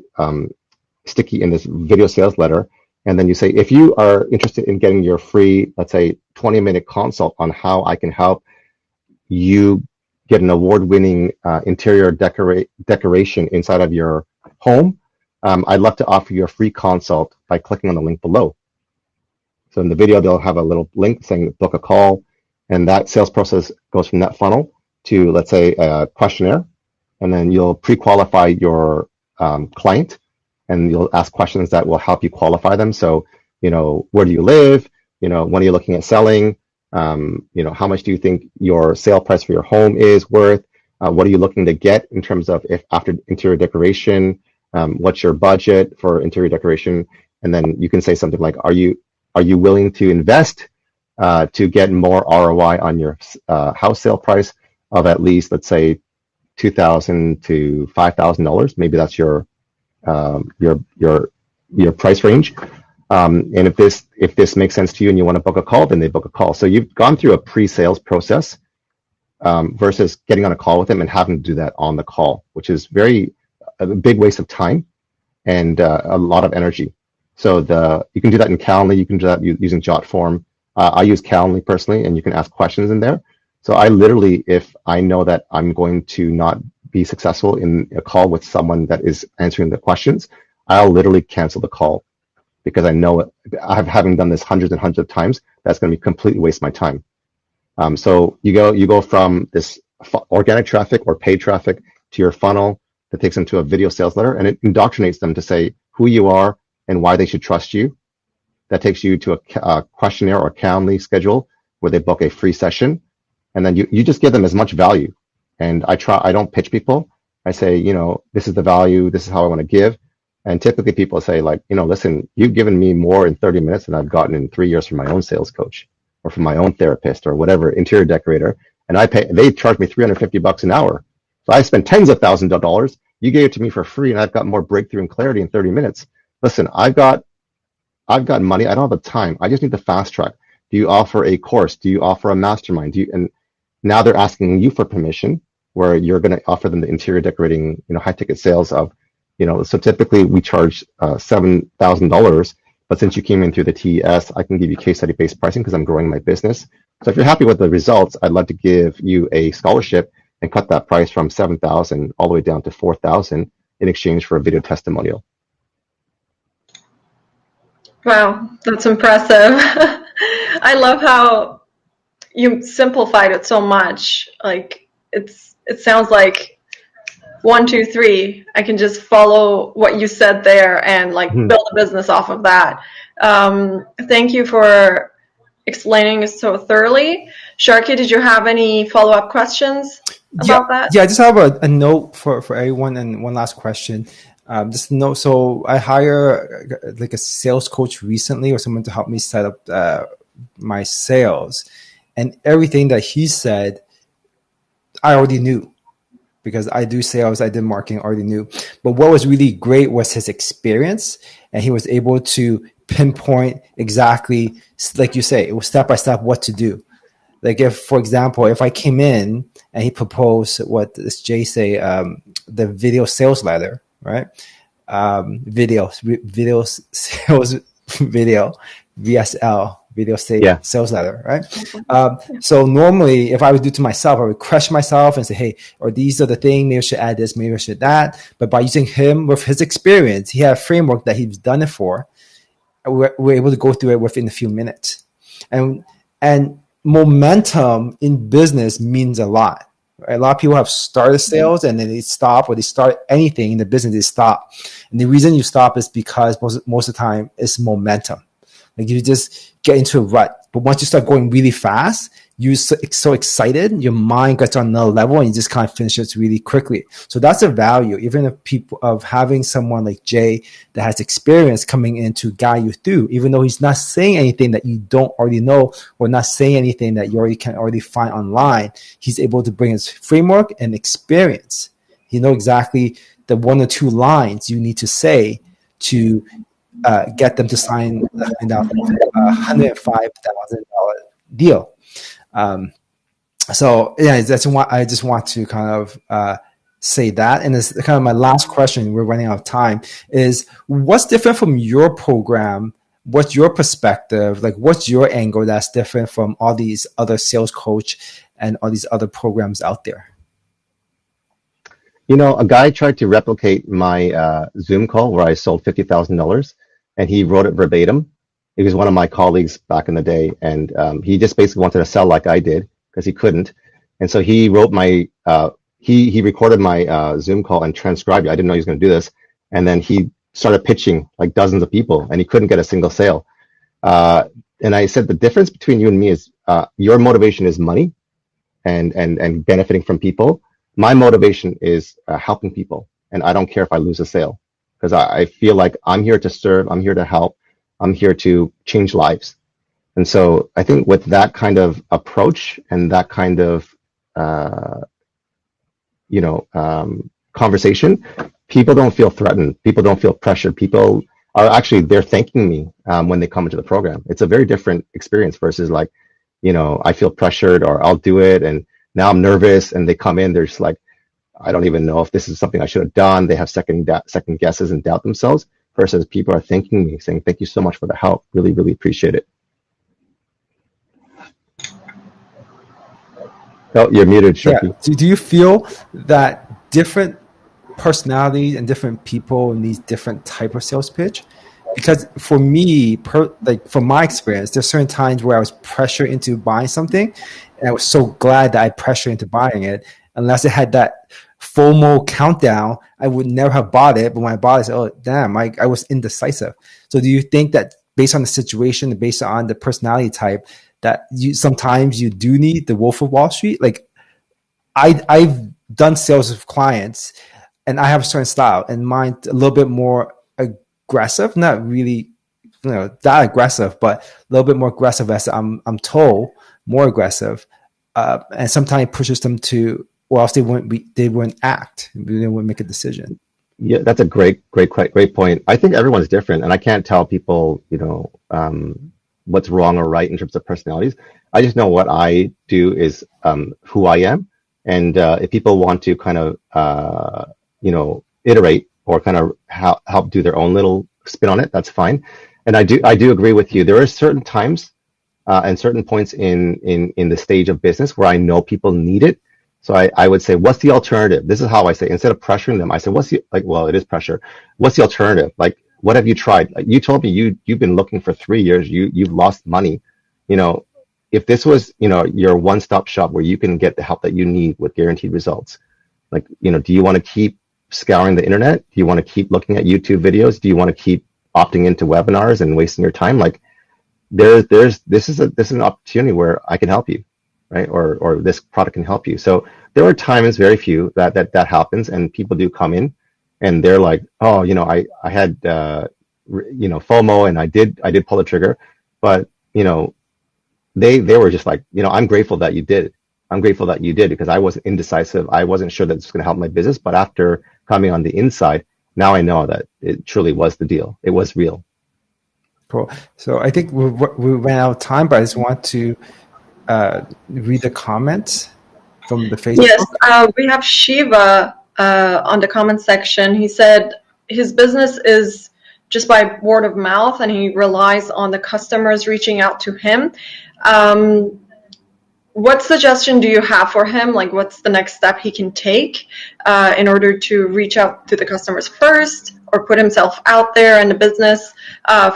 S2: sticky in this video sales letter. And then you say, if you are interested in getting your free, let's say 20-minute consult on how I can help you get an award-winning interior decoration inside of your home, I'd love to offer you a free consult by clicking on the link below. So in the video, they'll have a little link saying book a call, and that sales process goes from that funnel to, let's say, a questionnaire, and then you'll pre-qualify your client, and you'll ask questions that will help you qualify them. So, where do you live? When are you looking at selling? How much do you think your sale price for your home is worth? What are you looking to get in terms of if after interior decoration? What's your budget for interior decoration? And then you can say something like, are you willing to invest to get more ROI on your house sale price of at least, let's say, $2,000 to $5,000? Maybe that's your price range. And if this makes sense to you and you want to book a call, then they book a call. So you've gone through a pre-sales process versus getting on a call with them and having to do that on the call, which is a big waste of time and a lot of energy. So you can do that in Calendly. You can do that using Jotform. I use Calendly personally, and you can ask questions in there. So I literally, if I know that I'm going to not be successful in a call with someone that is answering the questions, I'll literally cancel the call because I know having done this hundreds and hundreds of times, that's going to be completely waste my time. So you go from this organic traffic or paid traffic to your funnel that takes them to a video sales letter, and it indoctrinates them to say who you are and why they should trust you. That takes you to a questionnaire or Calendly schedule where they book a free session, and then you just give them as much value. And I don't pitch people. I say, this is the value, this is how I want to give. And typically people say like, listen, you've given me more in 30 minutes than I've gotten in 3 years from my own sales coach or from my own therapist or whatever, interior decorator. and they charge me $350 an hour. So I spent tens of thousands of dollars. You gave it to me for free, and I've got more breakthrough and clarity in 30 minutes. Listen, I've got money. I don't have the time. I just need the fast track. Do you offer a course? Do you offer a mastermind? And now they're asking you for permission, where you're going to offer them the interior decorating, high ticket sales of, so typically we charge $7,000. But since you came in through the TES, I can give you case study based pricing because I'm growing my business. So if you're happy with the results, I'd love to give you a scholarship and cut that price from $7,000 all the way down to $4,000 in exchange for a video testimonial.
S1: Wow, that's impressive. I love how you simplified it so much. Like it sounds like 1, 2, 3. I can just follow what you said there and build a business off of that. Thank you for explaining it so thoroughly. Sharky, did you have any follow-up questions about that?
S4: Yeah, I just have a note for everyone, and one last question. Just note, so I hire a sales coach recently, or someone to help me set up my sales, and everything that he said, I already knew. Because I do sales, I did marketing, already knew. But what was really great was his experience, and he was able to pinpoint exactly, like you say, it was step by step what to do. Like if, for example, if I came in and he proposed what does Jay say, the video sales ladder, right? Video sales, video, VSL. Sales ladder, right? So normally, if I would do to myself, I would crush myself and say, hey, or these are the things, maybe I should add this, maybe I should that. But by using him with his experience, he had a framework that he's done it for. We're able to go through it within a few minutes. And momentum in business means a lot. Right? A lot of people have started sales and then they stop, or they start anything in the business, they stop. And the reason you stop is because most of the time it's momentum. Like you just get into a rut. But once you start going really fast, you're so excited, your mind gets on another level and you just kind of finish it really quickly. So that's a value, even of having someone like Jay that has experience coming in to guide you through, even though he's not saying anything that you don't already know, or not saying anything that you can already find online. He's able to bring his framework and experience. He knows exactly the 1 or 2 lines you need to say to get them to sign a $105,000 deal. So yeah, that's why I just want to kind of say that. And it's kind of my last question. We're running out of time. Is what's different from your program? What's your perspective? Like, what's your angle that's different from all these other sales coach and all these other programs out there?
S2: A guy tried to replicate my Zoom call where I sold $50,000, and he wrote it verbatim. He was one of my colleagues back in the day, and he just basically wanted to sell like I did because he couldn't. And so he wrote he recorded my Zoom call and transcribed it. I didn't know he was going to do this. And then he started pitching like dozens of people, and he couldn't get a single sale. And I said, the difference between you and me is your motivation is money and benefiting from people. My motivation is helping people, and I don't care if I lose a sale, because I feel like I'm here to serve, I'm here to help, I'm here to change lives. And so I think with that kind of approach and that kind of conversation, people don't feel threatened, people don't feel pressured, people are actually, they're thanking me when they come into the program. It's a very different experience versus like, I feel pressured, or I'll do it and now I'm nervous, and they come in, they're just like, I don't even know if this is something I should have done. They have second guesses and doubt themselves, versus people are thanking me, saying, thank you so much for the help. Really, really appreciate it. Oh, you're muted, Sharky.
S4: Yeah. Do you feel that different personalities and different people need different type of sales pitch? Because for me, from my experience, there's certain times where I was pressured into buying something, and I was so glad that I pressured into buying it. Unless it had that FOMO countdown, I would never have bought it. But when I bought it, I said, oh, damn, I was indecisive. So do you think that based on the situation, based on the personality type, that sometimes you do need the Wolf of Wall Street? Like I've done sales with clients, and I have a certain style, and mine a little bit more aggressive, not really, that aggressive, but a little bit more aggressive as I'm told, more aggressive. and sometimes it pushes them to, or else they wouldn't act, they wouldn't make a decision.
S2: Yeah, that's a great point. I think everyone's different, and I can't tell people, what's wrong or right in terms of personalities. I just know what I do is who I am, and if people want to kind of, iterate or kind of help do their own little spin on it, that's fine. And I do agree with you. There are certain times and certain points in the stage of business where I know people need it. So I would say, what's the alternative? This is how I say, instead of pressuring them, I say, well, it is pressure. What's the alternative? Like, what have you tried? Like, you told me you've been looking for 3 years. You've lost money. If this was, your one-stop shop where you can get the help that you need with guaranteed results, like, do you want to keep scouring the internet? Do you want to keep looking at YouTube videos? Do you want to keep opting into webinars and wasting your time? Like, this is an opportunity where I can help you, right? Or this product can help you. So there are times, very few, that happens, and people do come in and they're like, oh, I had FOMO and I did pull the trigger, but they were just like, I'm grateful that you did. I'm grateful that you did, because I was indecisive. I wasn't sure that it's going to help my business, but after coming on the inside, now I know that it truly was the deal. It was real.
S4: Cool. So I think we ran out of time, but I just want to read the comments from the Facebook.
S1: Yes, we have Shiva on the comment section. He said his business is just by word of mouth, and he relies on the customers reaching out to him. What suggestion do you have for him? Like, what's the next step he can take in order to reach out to the customers first, or put himself out there in the business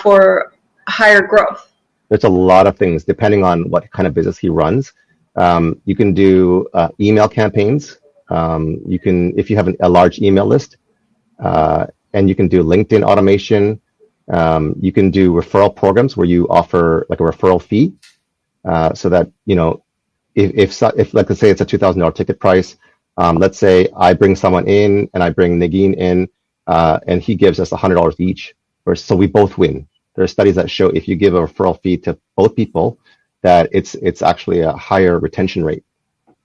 S1: for higher growth?
S2: There's a lot of things depending on what kind of business he runs. You can do email campaigns. You can, if you have a large email list, and you can do LinkedIn automation. You can do referral programs where you offer like a referral fee, so that if like, let's say it's a $2,000 ticket price. Let's say I bring someone in and I bring Nagin in, and he gives us $100 each, so we both win. There are studies that show if you give a referral fee to both people, that it's actually a higher retention rate,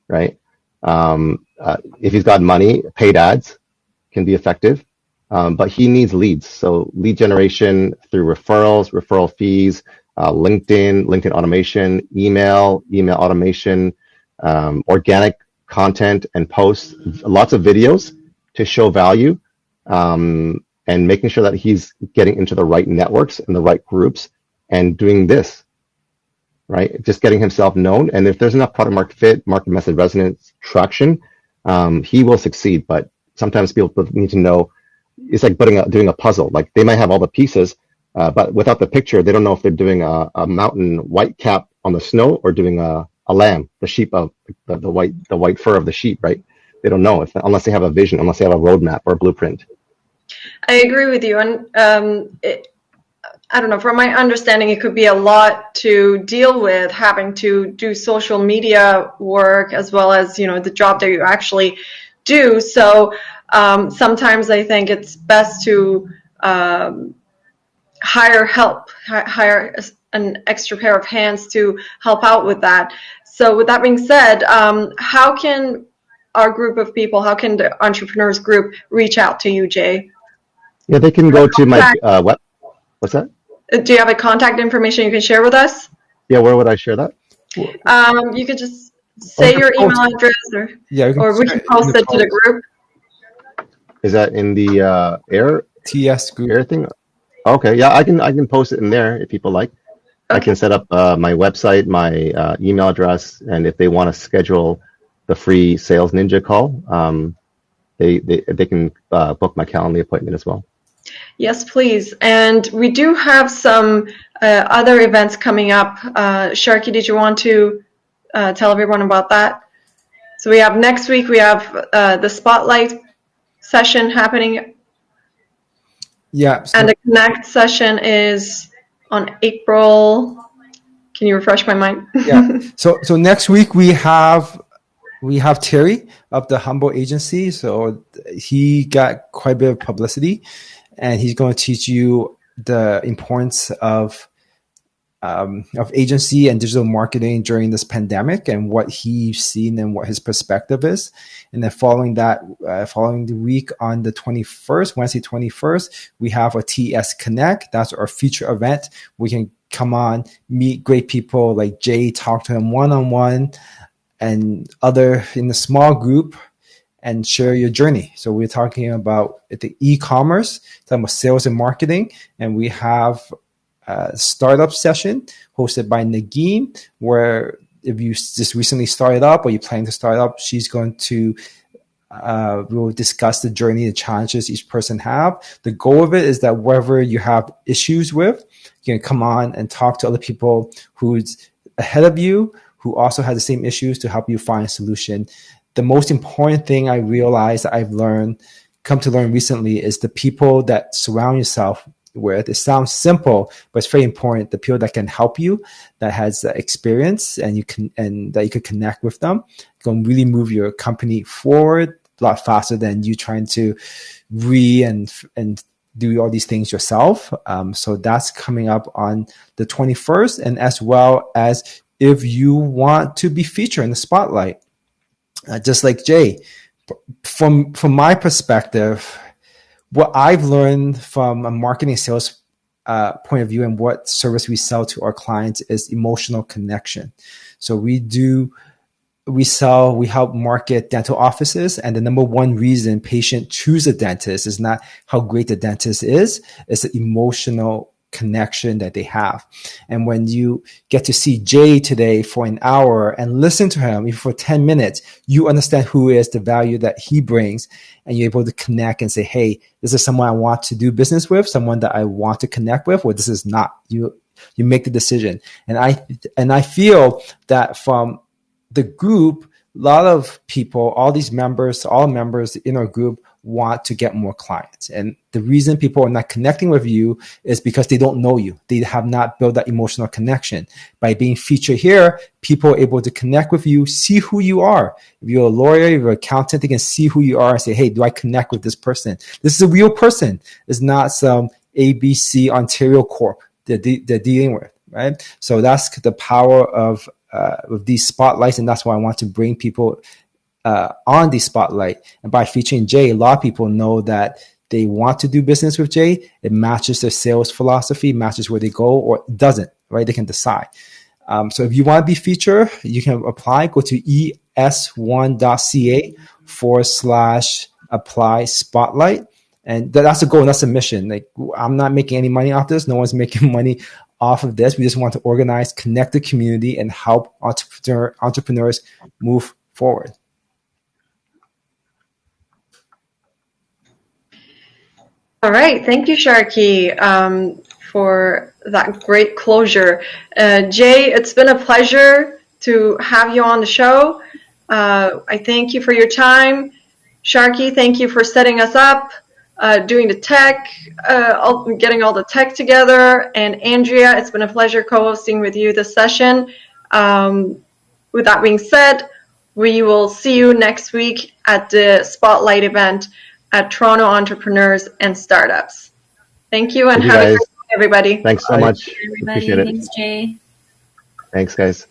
S2: right? If he's got money, paid ads can be effective, but he needs leads. So lead generation through referrals, referral fees, LinkedIn automation, email automation, organic content and posts, lots of videos to show value, and making sure that he's getting into the right networks and the right groups and doing this, right? Just getting himself known. And if there's enough product market fit, market message resonance, traction, he will succeed. But sometimes people need to know, it's like doing a puzzle. Like, they might have all the pieces, but without the picture, they don't know if they're doing a mountain white cap on the snow or doing a lamb, the sheep of the white fur of the sheep, right? They don't know unless they have a vision, unless they have a roadmap or a blueprint.
S1: I agree with you. And I don't know, from my understanding, it could be a lot to deal with, having to do social media work as well as, the job that you actually do. So sometimes I think it's best to hire help, hire an extra pair of hands to help out with that. So with that being said, how can our group of people, how can the entrepreneurs group reach out to you, Jay?
S2: Yeah, they can go to my what's that?
S1: Do you have a contact information you can share with us?
S2: Yeah, where would I share that?
S1: You could just say your email address, or we can post it to the group.
S2: Is that in the air?
S4: TS group.
S2: Air thing? Okay, yeah, I can post it in there if people like. Okay. I can set up my website, my email address, and if they want to schedule the free Sales Ninja call, they can book my Calendly appointment as well.
S1: Yes, please. And we do have some other events coming up. Sharky, did you want to tell everyone about that? So we have next week, we have the Spotlight session happening.
S4: Yeah. So,
S1: and the Connect session is on April. Can you refresh my mind?
S4: Yeah. So next week we have Terry of the Humble Agency. So he got quite a bit of publicity, and he's going to teach you the importance of of agency and digital marketing during this pandemic and what he's seen and what his perspective is. And then following that, following the week on the 21st, Wednesday 21st, we have a TS Connect. That's our feature event. We can come on, meet great people like Jay, talk to him one-on-one and other in a small group and share your journey. So we're talking about the e-commerce, talking about sales and marketing, and we have startup session hosted by Nagin, where if you just recently started up or you're planning to start up, she's going to we'll discuss the journey, the challenges each person have. The goal of it is that wherever you have issues with, you can come on and talk to other people who's ahead of you, who also have the same issues to help you find a solution. The most important thing I realized that I've come to learn recently is the people that surround yourself with. It sounds simple, but it's very important. The people that can help you, that has experience, and that you can connect with them, can really move your company forward a lot faster than you trying to and do all these things yourself. So that's coming up on the 21st, and as well as if you want to be featured in the spotlight, just like Jay, from my perspective, what I've learned from a marketing sales point of view and what service we sell to our clients is emotional connection. So we help market dental offices, and the number one reason patient choose a dentist is not how great the dentist is, it's the emotional connection that they have. And when you get to see Jay today for an hour and listen to him even for 10 minutes, you understand who is, the value that he brings, and you're able to connect and say, hey, this is someone I want to do business with, someone that I want to connect with, or this is not. You make the decision. And I feel that from the group, a lot of people, all members in our group want to get more clients. And the reason people are not connecting with you is because they don't know you. They have not built that emotional connection. By being featured here, people are able to connect with you, see who you are. If you're a lawyer, if you're an accountant, they can see who you are and say, hey, do I connect with this person? This is a real person. It's not some ABC Ontario Corp they're dealing with, right? So that's the power of these spotlights, and that's why I want to bring people on the spotlight. And by featuring Jay, a lot of people know that they want to do business with Jay. It matches their sales philosophy, matches where they go, or it doesn't, right? They can decide. So if you want to be featured, you can apply. Go to es1.ca/apply spotlight. And that's the goal, and that's the mission. Like, I'm not making any money off this. No one's making money off of this. We just want to organize, connect the community, and help entrepreneurs move forward.
S1: All right. Thank you, Sharky, for that great closure. Jay, it's been a pleasure to have you on the show. I thank you for your time. Sharky, thank you for setting us up, doing the tech, getting all the tech together. And Andrea, it's been a pleasure co-hosting with you this session. With that being said, we will see you next week at the Spotlight event at Toronto Entrepreneurs and Startups. Thank you, and have a great day, everybody.
S2: Thanks so much.
S3: Everybody.
S2: Appreciate it.
S3: Thanks, Jay.
S2: Thanks, guys.